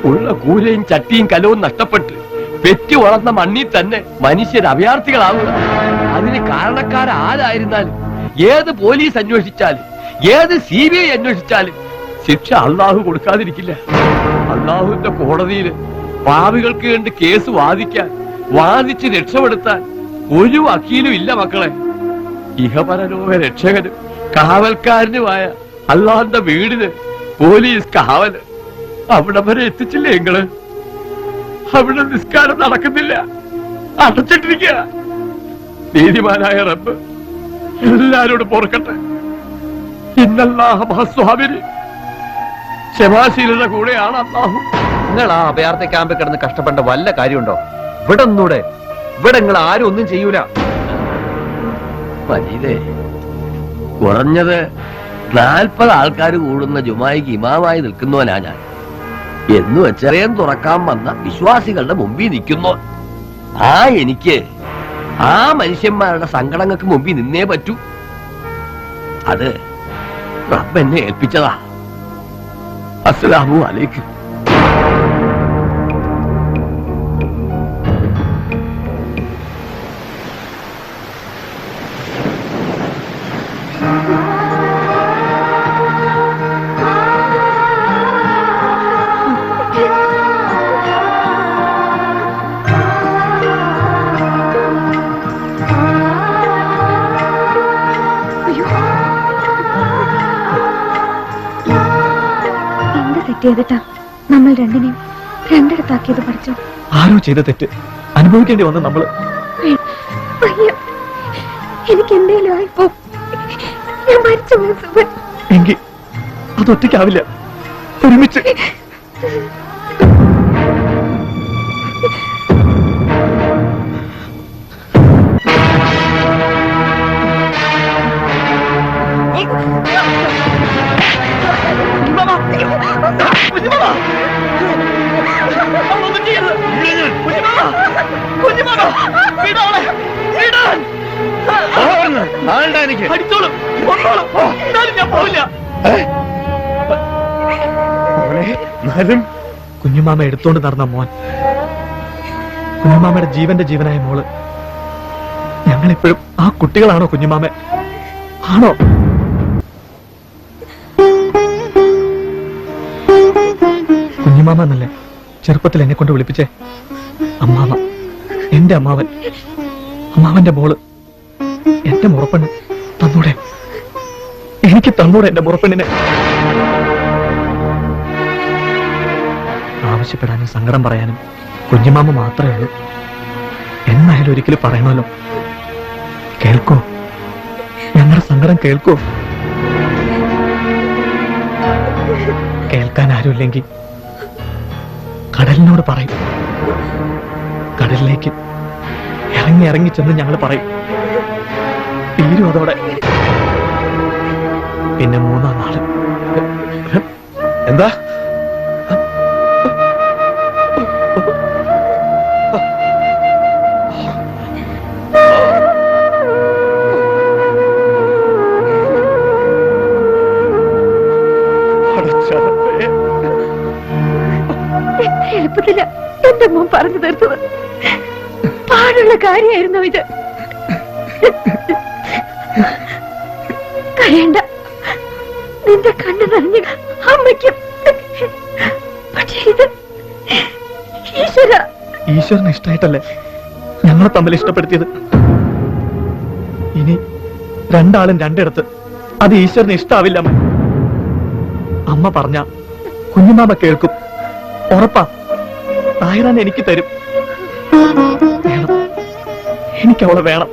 ഉള്ള കൂരയും ചട്ടിയും കലവും നഷ്ടപ്പെട്ട് പെറ്റു വളർന്ന മണ്ണിൽ തന്നെ മനുഷ്യർ അഭയാർത്ഥികളാവുക. അതിന് കാരണക്കാരാരായിരുന്നാലും, ഏത് പോലീസ് അന്വേഷിച്ചാലും, ഏത് CBI അന്വേഷിച്ചാലും ശിക്ഷ അള്ളാഹു കൊടുക്കാതിരിക്കില്ല. അള്ളാഹുവിന്റെ കോടതിയിൽ പാവികൾക്ക് വേണ്ടി കേസ് വാദിച്ച് രക്ഷപ്പെടുത്താൻ ഒരു വക്കീലും ഇല്ല മക്കളെ. ഇഹപരലോക രക്ഷകനും കാവൽക്കാരനുമായ അള്ളാഹുന്റെ വീടിന് പോലീസ് കാവല്. അവിടെ വരെ എത്തിച്ചില്ലേ നിങ്ങള്? അവിടെ നിസ്കാരം നടക്കുന്നില്ല, അടച്ചിട്ടിരിക്കുക. നീതിമാനായ റബ്ബ് എല്ലാരോടും പൊറുക്കട്ടെ. ഇന്നല്ലാഹ മഹസ്വാമിന് ക്ഷമാശീലയുടെ കൂടെയാണ് അല്ലാഹു. നിങ്ങൾ ആ അഭയാർത്ഥി ക്യാമ്പിൽ കിടന്ന് കഷ്ടപ്പെട്ട വല്ല കാര്യമുണ്ടോ? ഇവിടെ ഒന്നൂടെ, ഇവിടെ നിങ്ങൾ ആരും ഒന്നും ചെയ്യൂല. മജീദേ, കുറഞ്ഞത് 40 ആൾക്കാർ കൂടുന്ന ജുമായിക്ക് ഇമാമായി നിൽക്കുന്നവനാ ഞാൻ. എന്ന് വെച്ചറിയാൻ തുറക്കാൻ വന്ന വിശ്വാസികളുടെ മുമ്പിൽ നിൽക്കുന്നു. എനിക്ക് ആ മനുഷ്യന്മാരുടെ സങ്കടങ്ങൾക്ക് മുമ്പിൽ നിന്നേ പറ്റൂ. അത് റബ്ബ് എന്നെ ഏൽപ്പിച്ചതാ. അസ്സലാമു അലൈക്കും. ചെയ്തിട്ടാ നമ്മൾ രണ്ടിനെയും രണ്ടിടത്താക്കിയത് പഠിച്ചോ? ആരോ ചെയ്ത തെറ്റ് അനുഭവിക്കേണ്ടി വന്ന നമ്മള്. എനിക്ക് എന്തേലും ആയിപ്പോ ഞാൻ മരിച്ചു പോയ എങ്കിൽ അതൊറ്റയ്ക്കാവില്ല, ഒരുമിച്ച്. ആണ്ടാ എനിക്ക് അടിച്ചോളും, കൊന്നോളും. എന്നാലും ഞാൻ പോവില്ല. എന്നാലും കുഞ്ഞുമാമ എടുത്തോണ്ട് നടന്ന മോൻ, കുഞ്ഞുമാമയുടെ ജീവന്റെ ജീവനായ മോള്, ഞങ്ങളിപ്പോഴും ആ കുട്ടികളാണോ കുഞ്ഞുമാമ? ആണോ? കുഞ്ഞുമാമ എന്നല്ലേ ചെറുപ്പത്തിൽ എന്നെ കൊണ്ട് വിളിപ്പിച്ചേ? അമ്മാവ, എന്റെ അമ്മാവൻ, അമ്മാവന്റെ മോള്, എന്റെ മുറപ്പെണ്ണ് തന്നൂടെ? എനിക്ക് തന്നൂടെ എന്റെ മുറപ്പെണ്ണിനെ? ആവശ്യപ്പെടാനും സങ്കടം പറയാനും കുഞ്ഞുമാമ മാത്രമേ ഉള്ളൂ. എന്നായാലും ഒരിക്കലും പറയണമല്ലോ. കേൾക്കോ? ഞങ്ങളുടെ സങ്കടം കേൾക്കോ? കേൾക്കാൻ ആരുമില്ലെങ്കിൽ കടലിനോട് പറയും. കടലിലേക്ക് ഇറങ്ങി ഇറങ്ങി ചെന്ന് ഞങ്ങൾ പറയും. തീരും അതോടെ. പിന്നെ 3-ാം നാള് എന്താ എളുപ്പത്തില്ല എന്റെ മോൻ പറഞ്ഞു തീർത്തത്. പാടുള്ള കാര്യമായിരുന്നു ഇത്. കഴിയണ്ട, നിന്റെ കണ്ണു നിറഞ്ഞ അമ്മയ്ക്കും. പക്ഷേ ഇത് ഈശ്വരന് ഇഷ്ടമായിട്ടല്ലേ ഞങ്ങളെ തമ്മിൽ ഇഷ്ടപ്പെടുത്തിയത്? ഇനി രണ്ടാളും രണ്ടിടത്ത്. അത് ഈശ്വരന് ഇഷ്ടാവില്ല. അമ്മ പറഞ്ഞ കുഞ്ഞുമാമ കേൾക്കും, ഉറപ്പാ. താഹിറാൻ എനിക്ക് തരും. വേണം, എനിക്കവളെ വേണം.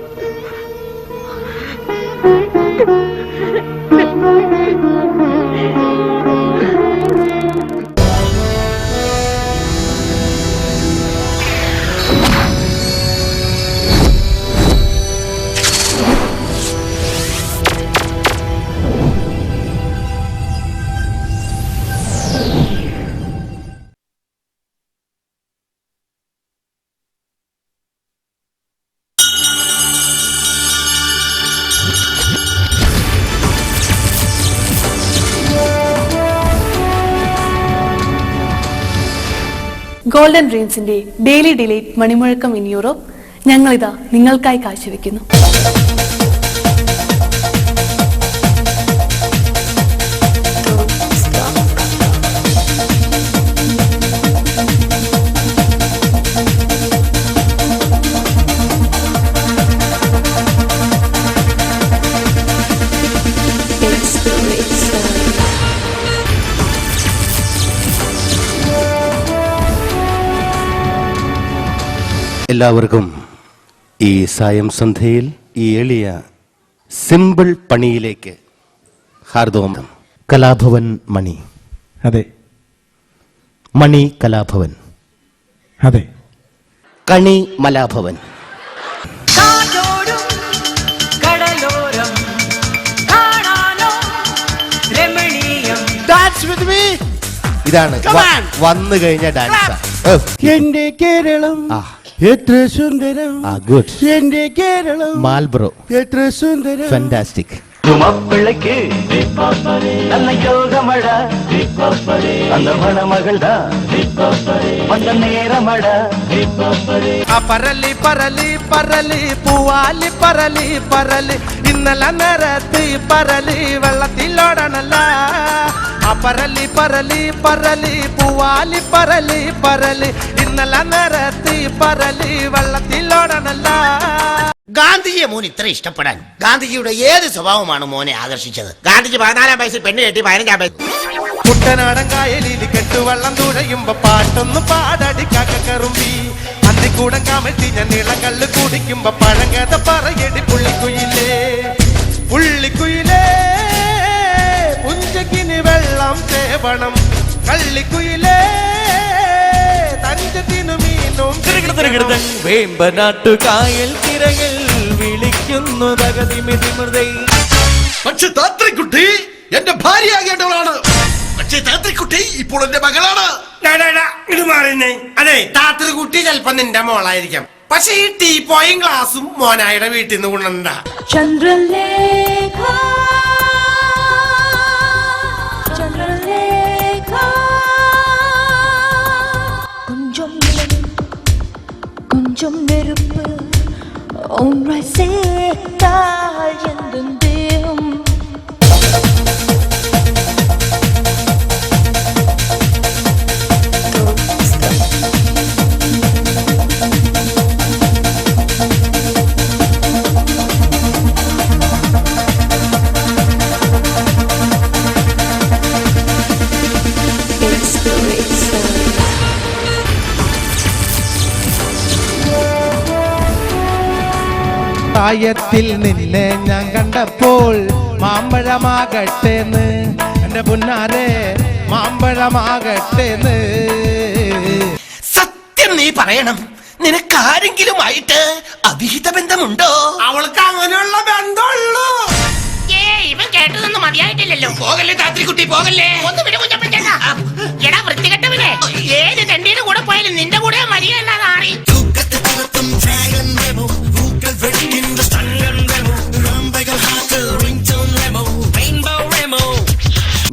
ഗോൾഡൻ ഡ്രീംസിന്റെ ഡെയിലി ഡിലൈറ്റ് മണിമുഴക്കം ഇൻ യൂറോപ്പ് ഞങ്ങളിതാ നിങ്ങൾക്കായി കാഴ്ചവെക്കുന്നു. എല്ലാവർക്കും ഈ സായം സന്ധ്യയിൽ ഈ എളിയ സിമ്പിൾ പണിയിലേക്ക് ഹാർദവം. കലാഭവൻ മണി. അതെ. മണി കലാഭവൻ. അതെ. കണി മലാഭവൻ. ഇതാണ് വന്നു കഴിഞ്ഞ ഡാൻസ്. എന്റെ കേരളം എത്ര സുന്ദരം. ഗുഡ്. എന്റെ കേരളം മാൽബ്രോ എത്ര സുന്ദരം. ഫാന്റാസ്റ്റിക്. மாப்பிள்ளைக்கு நல்ல யோகமடா, அந்த மணமகள்டா வந்த நேரமடா. പരലി പരലി പരലി പൂവാലി പരലി പരലി ഇന്നലെ നേരത്ത് പരലി വെള്ളത്തിലോടണല്ല. പരലി പരലി പരലി പൂവാലി പരലി പരലി ഇന്നലെ നേരത്ത് പരലി വെള്ളത്തിലോടണല്ല. ഗാന്ധിജിയെ മോൻ ഇത്ര ഇഷ്ടപ്പെടാൻ ഗാന്ധിജിയുടെ ഏത് സ്വഭാവമാണ് മോനെ ആകർഷിച്ചത്? ഗാന്ധിജി 14-ാം വയസ്സിൽ പെണ്ണ് കെട്ടി 15-ാം വയസ്സിൽ കുട്ടനാടൻ കായലിൽ കെട്ടുവെള്ളം തുഴയുമ്പോ പാട്ടൊന്ന് പാടടി കറുമ്പി. അന്തിക്കൂടം കമഴ്ത്തി ഞാൻ നീളക്കല്ല് കുടിക്കുമ്പോ പഴങ്കഥ പറയടി പുള്ളിക്കുയിലേ. പുള്ളിക്കുയിലേ പുഞ്ചക്കിന് വെള്ളം തേവണം. കള്ളിക്കുയിലേ തഞ്ചത്തിനു മീനും. വേമ്പനാട്ടു കായൽ തിരകൾ വിളിക്കുന്നു തകതിമിതിമൃതൈ. പക്ഷെ താത്രിക്കുട്ടി എന്റെ ഭാര്യയാകേണ്ടവളാണ്. പക്ഷേ താത്രിക്കുട്ടി ഇപ്പോൾ എന്റെ മകളാണ്. ഇത് മാറുന്നേ. അതെ, താത്രിക്കുട്ടി ചിലപ്പോ നിന്റെ മോളായിരിക്കാം, പക്ഷെ ഈ ടീപ്പോയും ഗ്ലാസും മോനായുടെ വീട്ടിൽ നിന്ന് കൊണ്ടുവന്ന ചന്ദ്രലേഖ ചന്ദ്രലേഖ கொஞ்சம் கொஞ்சம் நெருப்பு ஒன்றை சேர்த்தால் எந்த தேகம் പ്രായത്തിൽ നിന്നെ ഞാൻ കണ്ടപ്പോൾ മാമ്പഴമാകട്ടേന്ന് എന്റെ പുന്നാരെ മാമ്പഴമാകട്ടേന്ന്. സത്യം നീ പറയണം, നിനക്കാരെങ്കിലുമായിട്ട് അവിഹിത ബന്ധമുണ്ടോ? അവൾക്ക് അങ്ങനെയുള്ള ബന്ധമുള്ളൂ. ഇവൻ കേട്ടതൊന്നും മതിയായിട്ടില്ലല്ലോ. പോകല്ലേ താത്രിക്കുട്ടി, പോകല്ലേ. ഒന്ന് വിട കുഞ്ഞപ്പൻ. എടാ വൃത്തികെട്ടവനെ, ഏത് തെണ്ടിയുടെ കൂടെ പോയാലും നിന്റെ കൂടെ മതിയല്ലാതെ ആറി.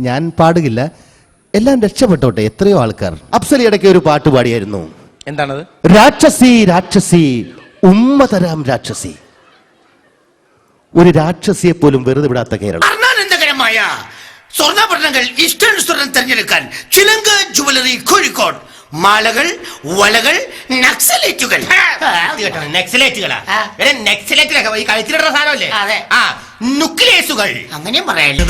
ഞാൻ പാടുകില്ല, എല്ലാം രക്ഷപ്പെട്ടോട്ടെ. എത്രയോ ആൾക്കാർ. അപ്സൽ ഇടയ്ക്ക് ഒരു പാട്ട് പാടിയായിരുന്നു. എന്താണത്? രാക്ഷസി രാക്ഷസി ഉമ്മ തരാം രാക്ഷസി. ഒരു രാക്ഷസിയെ പോലും വെറുതെ വിടാത്ത കേരളം. അർണാനന്ദകരമായ സ്വർണ്ണാഭരണങ്ങൾ ഇഷ്ടാനുസരണം തെരഞ്ഞെടുക്കാൻ ചിലങ്ക ജുവലറി കോഴിക്കോട്. മാലകൾ, വളകൾ, നക്സലേറ്റുകൾ. നക്സലേറ്റുകളാ? നക്സലേറ്റിലൊക്കെ ഈ കഴുത്തിലിടുന്ന സാധനമല്ലേ? ആ, നുക്ലേസുകൾ അങ്ങനെയും പറയാലോ.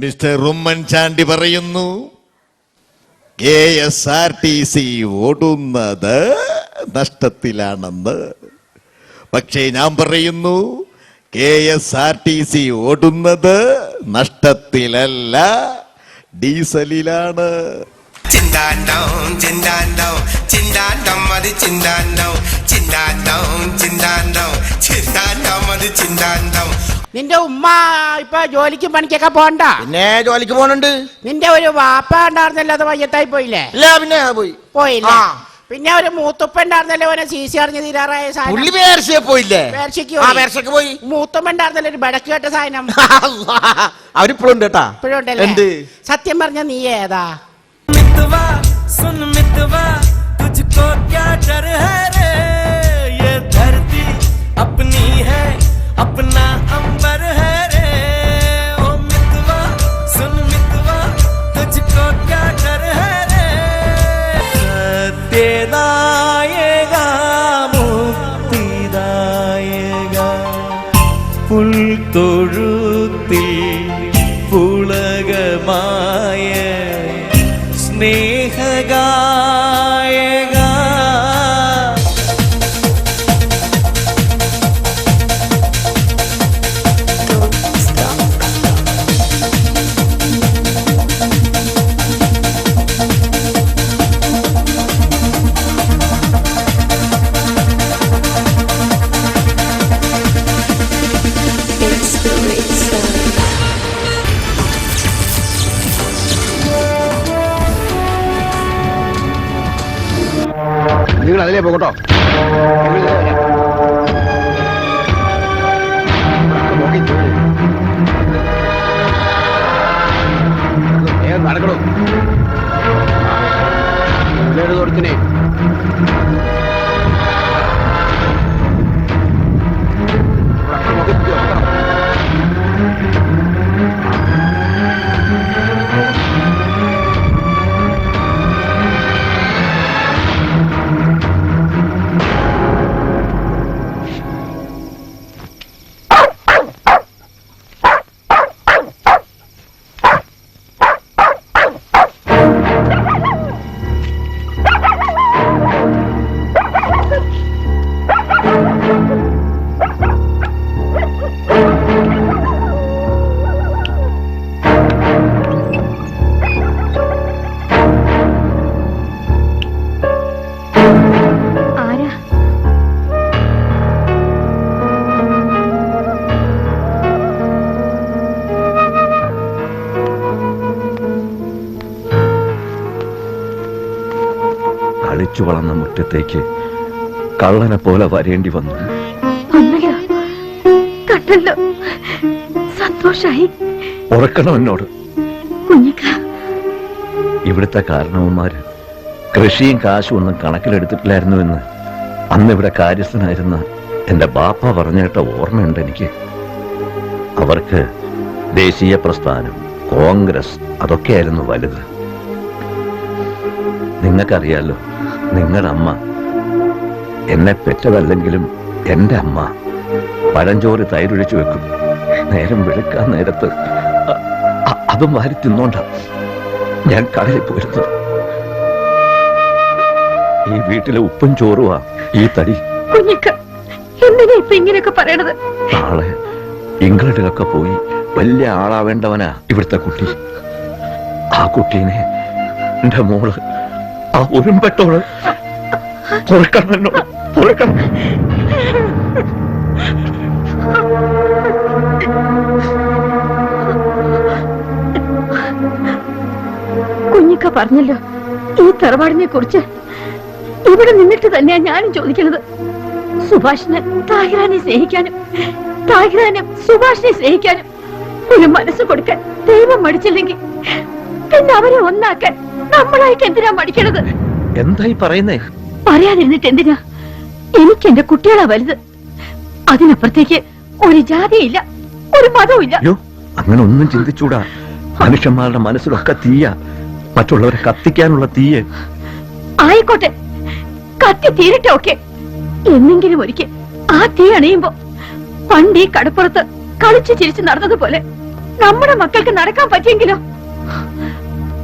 മിസ്റ്റർ ഉമ്മൻചാണ്ടി പറയുന്നു KSRTC ഓടുന്നത് നഷ്ടത്തിലാണെന്ന്. പക്ഷേ ഞാൻ പറയുന്നു KSRTC ഓടുന്നത് നഷ്ടത്തിലല്ല, ഡീസലിലാണ്. ചിന്താണ്ടോ ചിന്താണ്ടോ ചിന്താണ്ടോ മതി ചിന്താണ്ടോ ചിന്താണ്ടോ ചിന്താണ്ടോ ചിന്താണ്ടോ മതി ചിന്താണ്ടോ. നിന്റെ ഉമ്മ ഇപ്പൊ ജോലിക്കും പണിക്കൊക്കെ പോണ്ട? പിന്നെ ജോലിക്ക് പോണുണ്ട്. നിന്റെ ഒരു വാപ്പ ഉണ്ടായിരുന്നല്ലോ, അത് വയ്യത്തായി പോയില്ലേ? ഇല്ല, പിന്നെ പോയില്ലേ? പിന്നെ ഒരു മൂത്തുപ്പ ഉണ്ടായിരുന്നല്ലോ, ഓനെ CC അറിഞ്ഞ് തീരാറായ പുള്ളി പേർച്ചയെ പോയില്ലേ? പേർച്ചയ്ക്ക് പോയി. മൂത്തുമ്മ ഉണ്ടായിരുന്നല്ലോ, ഒരു ബടക്ക് കേട്ട സാധനം. അവരിപ്പോഴും ഉണ്ട് കേട്ടാ. ഇപ്പോഴും ഉണ്ടല്ലേ? സത്യം പറഞ്ഞ നീ ഏതാ? सुन मितवा तुझको क्या डर है रे, ये धरती अपनी है, अपना अंबर है रे. ओ मितवा सुन मितवा तुझको क्या डर है रे. सत्य दाएगा मुक्ति दाएगा പുൽത്തൊഴുത്തിൽ പുളകമായ സ്നേഹഗായക. നിങ്ങൾ അതിലേ പോകട്ടോ. നടക്കണോ കൊടുത്തിനെ. കളിച്ചു വളർന്ന മുറ്റത്തേക്ക് കള്ളനെ പോലെ വരേണ്ടി വന്നു. ഒന്നുമില്ല, കണ്ടല്ലോ, സന്തോഷായി. ഉറക്കണം എന്നോട്. കുഞ്ഞിക്ക, ഇവിടുത്തെ കാരണവന്മാര് കൃഷിയും കാശും ഒന്നും കണക്കിലെടുത്തിട്ടില്ലായിരുന്നുവെന്ന് അന്ന് ഇവിടെ കാര്യസ്ഥനായിരുന്ന എന്റെ ബാപ്പ പറഞ്ഞിട്ട ഓർമ്മയുണ്ട് എനിക്ക്. അവർക്ക് ദേശീയ പ്രസ്ഥാനം, കോൺഗ്രസ്, അതൊക്കെയായിരുന്നു വലുത്. നിങ്ങൾക്കറിയാലോ, നിങ്ങളുടെ അമ്മ, എന്നെ പെറ്റതല്ലെങ്കിലും എന്റെ അമ്മ പഴഞ്ചോറ് തൈരൊഴിച്ചു വെക്കും. നേരം വെളുക്കാൻ നേരത്ത് അതും വാരി തിന്നോണ്ട ഞാൻ കടലിൽ പോയിരുന്നത്. ഈ വീട്ടിലെ ഉപ്പും ചോറുവാ ഈ തടി. കുഞ്ഞിക്ക, എന്തിനാ ഇപ്പൊ ഇങ്ങനെയൊക്കെ പറയണത്? നാളെ ഇംഗ്ലണ്ടിലൊക്കെ പോയി വലിയ ആളാവേണ്ടവനാ ഇവിടുത്തെ കുട്ടി. ആ കുട്ടീനെ എന്റെ മോള്, ആ ഉരുമ്പെട്ടോള് പൊറുക്കണം എന്നോട്, പൊറുക്കണം. കുഞ്ഞിക്ക പറഞ്ഞല്ലോ ഈ തറവാടിനെ കുറിച്ച്. ഇവിടെ നിന്നിട്ട് തന്നെയാ ഞാനും ചോദിക്കുന്നത്. സുഭാഷിന് താഹിറാനെ സ്നേഹിക്കാനും താഹിറാന് സുഭാഷിനെ സ്നേഹിക്കാനും ഒരു മനസ്സ് കൊടുക്കാൻ ദൈവം മടിച്ചില്ലെങ്കിൽ പിന്നെ അവരെ ഒന്നാക്കാൻ നമ്മളായിട്ട് എന്തിനാ മടിക്കണത്? എന്തായി പറയുന്നേ? പറയാതിരുന്നിട്ട് എന്തിനാ? എനിക്ക് എന്റെ കുട്ടികളാ വലുത്. അതിനപ്പുറത്തേക്ക് ഒരു ജാതിയില്ല, ഒരു മതവും ഇല്ല. അയ്യോ, അങ്ങനെ ഒന്നും ചിന്തിച്ചൂടാ. മനുഷ്യന്മാരുടെ മനസ്സിലൊക്കെ തീയ, മറ്റുള്ളവരെ കത്തിക്കാനുള്ള തീയെ. ആയിക്കോട്ടെ, കത്തി തീരട്ടെ, ഒക്കെ. എന്നെങ്കിലും ഒരിക്കൽ ആ തീ അണയുമ്പോ പണ്ട് ഈ കടപ്പുറത്ത് കളിച്ചു ചിരിച്ചു നടന്നതുപോലെ നമ്മുടെ മക്കൾക്ക് നടക്കാൻ പറ്റിയെങ്കിലോ?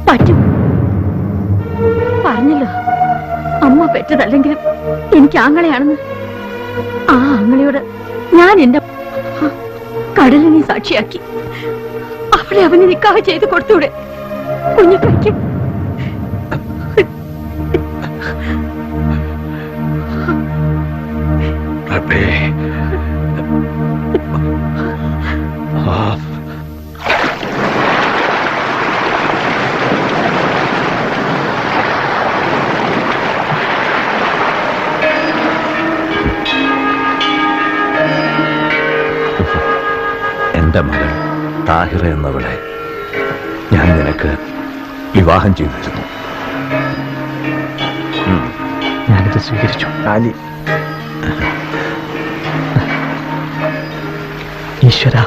പറ്റും. പറഞ്ഞല്ലോ, അമ്മ പെറ്റതല്ലെങ്കിലും എനിക്ക് ആങ്ങളെയാണെന്ന്. ആ ആങ്ങളയോട് ഞാൻ എന്റെ കടലിനെ സാക്ഷിയാക്കി അവളെ അവന് നിക്കാഹ് ചെയ്ത് കൊടുത്തൂടെ? കുഞ്ഞിക്കയ്ക്ക് എന്റെ മകൾ താഹിറ എന്നവളെ ഞാൻ നിനക്ക് വിവാഹം ചെയ്തിരുന്നു. ഞാനിത് സ്വീകരിച്ചു. ഈശ്വര,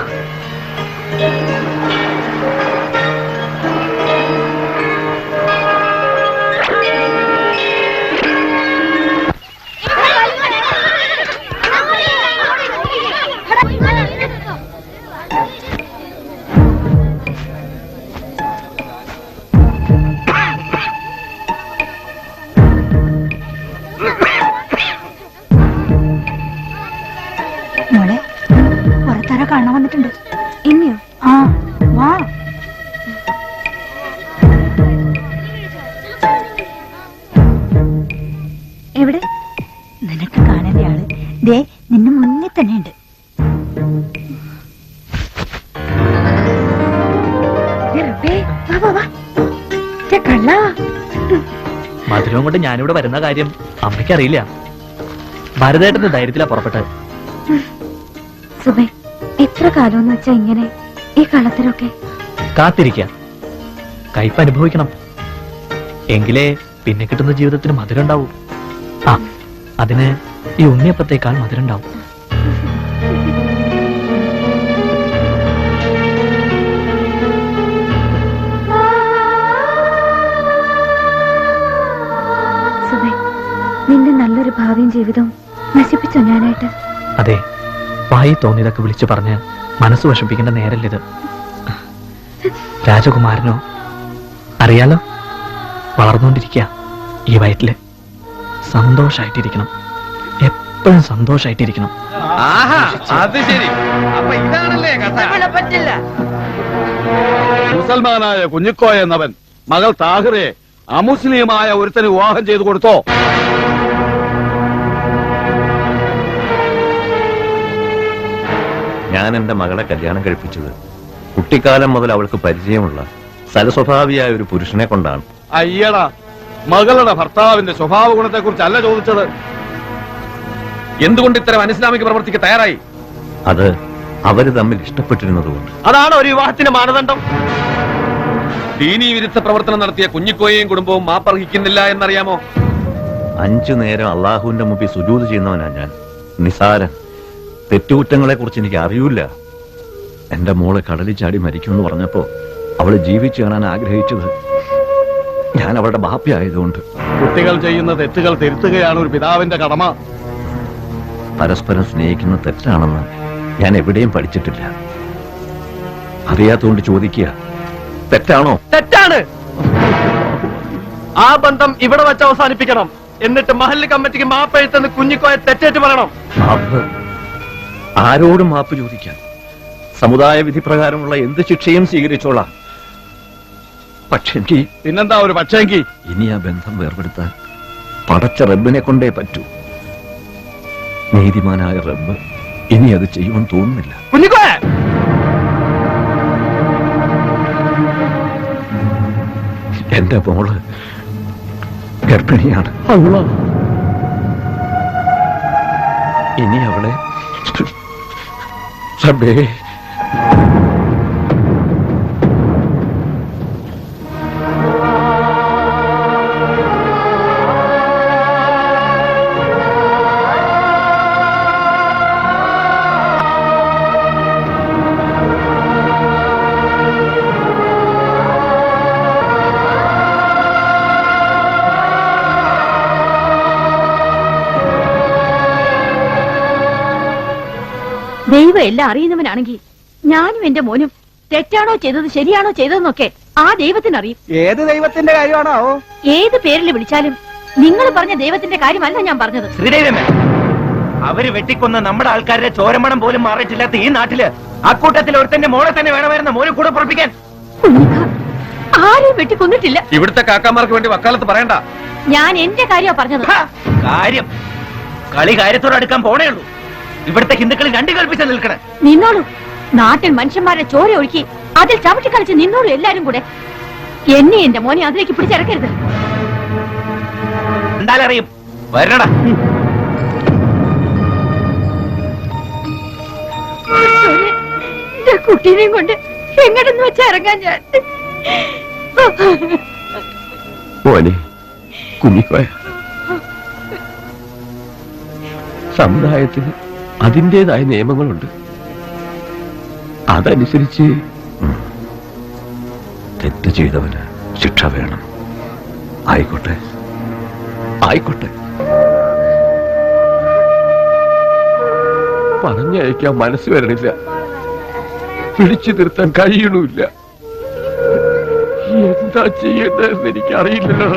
മോളെ, പുറത്താര കാണാൻ വന്നിട്ടുണ്ട്. ഇനിയോ? ആ, വാ. എവിടെ? നിനക്ക് കാണേണ്ട ആള് ദേ നിന്നെ മുന്നിൽ തന്നെയുണ്ട്. മധുരവും കൊണ്ട് ഞാനിവിടെ വരുന്ന കാര്യം അമ്മയ്ക്കറിയില്ല. ഭരതേട്ടന്റെ ധൈര്യത്തിലാ പുറപ്പെട്ടത്. സുബേ, എത്ര കാലമെന്ന് വെച്ചാ ഇങ്ങനെ ഈ കളത്തിലൊക്കെ കാത്തിരിക്ക, കയ്പ് അനുഭവിക്കണം. എങ്കിലേ പിന്നെ കിട്ടുന്ന ജീവിതത്തിന് മധുരം ഉണ്ടാവും. ആ, അതിന് ഈ ഉണ്ണിയപ്പത്തേക്കാൾ മധുരം ഉണ്ടാവും. സുബേ, നിന്റെ നല്ലൊരു ഭാവിയും ജീവിതവും നശിപ്പിച്ചോ ഞാനായിട്ട്? അതെ, വായി തോന്നിയതൊക്കെ വിളിച്ചു പറഞ്ഞ് മനസ്സ് വിഷമിപ്പിക്കേണ്ട നേരല്ലിത്. രാജകുമാരനോ അറിയാലോ, വളർന്നുകൊണ്ടിരിക്കുക ഈ വയറ്റില്. സന്തോഷായിട്ടിരിക്കണം, എപ്പോഴും സന്തോഷായിട്ടിരിക്കണം. അത് ശരി. അപ്പൊ ഇതാണല്ലേ കഥ. പറ്റില്ല. മുസൽമാനായ കുഞ്ഞിക്കോയ എന്നവൻ മകൾ താഹിറെ അമുസ്ലിമായ ഒരുത്തന് വിവാഹം ചെയ്തു കൊടുത്തോ? ഞാൻ എന്റെ മകളെ കല്യാണം കഴിപ്പിച്ചത് കുട്ടിക്കാലം മുതൽ അവൾക്ക് പരിചയമുള്ള സലസ്വഭാവിയായ ഒരു പുരുഷനെ കൊണ്ടാണ്. അയ്യടാ, മകളുടെ ഭർത്താവിന്റെ സ്വഭാവ ഗുണത്തെ കുറിച്ചല്ല ചോദിച്ചത്. എന്തുകൊണ്ട് ഇത്തരം അനിസ്ലാമിക പ്രവർത്തിക്ക് തയ്യാറായി? അത് അവര് തമ്മിൽ ഇഷ്ടപ്പെട്ടിരുന്നതുകൊണ്ട്. അതാണ് ഒരു വിവാഹത്തിന്റെ മാനദണ്ഡം. ദീനീ വിരുദ്ധ പ്രവർത്തനം നടത്തിയ കുഞ്ഞിക്കോയെയും കുടുംബവും മാപ്പർഹിക്കുന്നില്ല എന്നറിയാമോ? 5 നേരം അള്ളാഹുവിന്റെ മുമ്പിൽ സുജൂദ് ചെയ്യുന്നവനാ ഞാൻ. നിസാരൻ. തെറ്റുകുറ്റങ്ങളെ കുറിച്ച് എനിക്ക് അറിയില്ല. എന്റെ മോളെ കടലിൽ ചാടി മരിക്കുമെന്ന് പറഞ്ഞപ്പോ അവള് ജീവിച്ചു കാണാൻ ആഗ്രഹിച്ചത് ഞാൻ അവളുടെ ബാപ്പയായതുകൊണ്ട്. കുട്ടികൾ ചെയ്യുന്ന തെറ്റുകൾ തിരുത്തുകയാണ് ഒരു പിതാവിന്റെ കടമ. പരസ്പരം സ്നേഹിക്കുന്ന തെറ്റാണെന്ന് ഞാൻ എവിടെയും പഠിച്ചിട്ടില്ല. അറിയാത്തതുകൊണ്ട് ചോദിക്കുക, തെറ്റാണോ? തെറ്റാണ്. ആ ബന്ധം ഇവിടെ വെച്ച് അവസാനിപ്പിക്കണം. എന്നിട്ട് മഹല്ല് കമ്മിറ്റിക്ക് മാപ്പ് എഴുത്തുന്ന കുഞ്ഞിക്കോയെ തെറ്റേറ്റ് പറയണം. മാപ്പ്? ആരോടും മാപ്പ് ചോദിക്കാൻ? സമുദായ വിധി പ്രകാരമുള്ള എന്ത് ശിക്ഷയും സ്വീകരിച്ചോളാം. പക്ഷെങ്കിൽ പിന്നെന്താ ഒരു പക്ഷെങ്കിൽ? ഇനി ആ ബന്ധം വേർപെടുത്താൻ പടച്ച റബ്ബിനെ കൊണ്ടേ പറ്റൂ. നീതിമാനായ റബ്ബ് ഇനി അത് ചെയ്യുമെന്ന് തോന്നുന്നില്ല. കുഞ്ഞിക്കോയെ എന്റെ മോള് ഗർഭിണിയാണ്. ഇനി അവളെ റബ്ബേ ദൈവം എല്ലാം അറിയുന്നവനാണെങ്കിൽ ഞാനും എന്റെ മോനും തെറ്റാണോ ചെയ്തത് ശരിയാണോ ചെയ്തതെന്നൊക്കെ ആ ദൈവത്തിനറിയും. ഏത് ദൈവത്തിന്റെ കാര്യമാണോ? ഏത് പേരിൽ വിളിച്ചാലും നിങ്ങൾ പറഞ്ഞ ദൈവത്തിന്റെ കാര്യമല്ല ഞാൻ പറഞ്ഞത്. ശ്രീദേവമേ, അവര് വെട്ടിക്കൊന്ന നമ്മുടെ ആൾക്കാരുടെ ചോരമണം പോലും മാറിയിട്ടില്ലാത്ത ഈ നാട്ടില് അക്കൂട്ടത്തിൽ ഒരുത്തന്റെ മോളെ തന്നെ വേണമായിരുന്ന മോനെ കൂടെ പുറപ്പിക്കാൻ ആരും വെട്ടിക്കൊന്നിട്ടില്ല. ഇവിടുത്തെ കാക്കാമാർക്ക് വേണ്ടി വക്കാലത്ത് പറയണ്ട. ഞാൻ എന്റെ കാര്യമാ പറഞ്ഞത്. കാര്യം കളി കാര്യത്തോടെ അടുക്കാൻ പോണേ ഉള്ളൂ. ഇവിടുത്തെ ഹിന്ദുക്കൾ രണ്ടു കൽപ്പിച്ച നിൽക്കണേ. നിന്നോളൂ. നാട്ടിൽ മനുഷ്യന്മാരെ ചോര ഒഴുക്കി അതിൽ ചവിട്ടിക്കളിച്ച് നിന്നോളൂ എല്ലാരും കൂടെ. എന്നെ എന്റെ മോനെ അതിലേക്ക് പിടിച്ചിറക്കരുത്. എന്തായാലറിയും വരണടാ. എന്റെ കുട്ടീനെയും കൊണ്ട് എങ്ങടെന്ന് വെച്ചാ ഇറങ്ങാൻ ഞാൻ. മോനെ കുഞ്ഞിക്കോയ, സമുദായത്തിന് അതിൻ്റെതായ നിയമങ്ങളുണ്ട്. അതനുസരിച്ച് തെറ്റ് ചെയ്തവന് ശിക്ഷ വേണം. ആയിക്കോട്ടെ ആയിക്കോട്ടെ. പറഞ്ഞയക്കാൻ മനസ്സ് വരണില്ല, പിടിച്ചു നിർത്താൻ കഴിയണമില്ല. എന്താ ചെയ്യേണ്ടതെന്ന് എനിക്കറിയില്ലല്ലോ.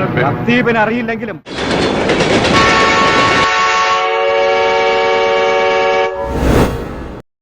അറിയില്ലെങ്കിലും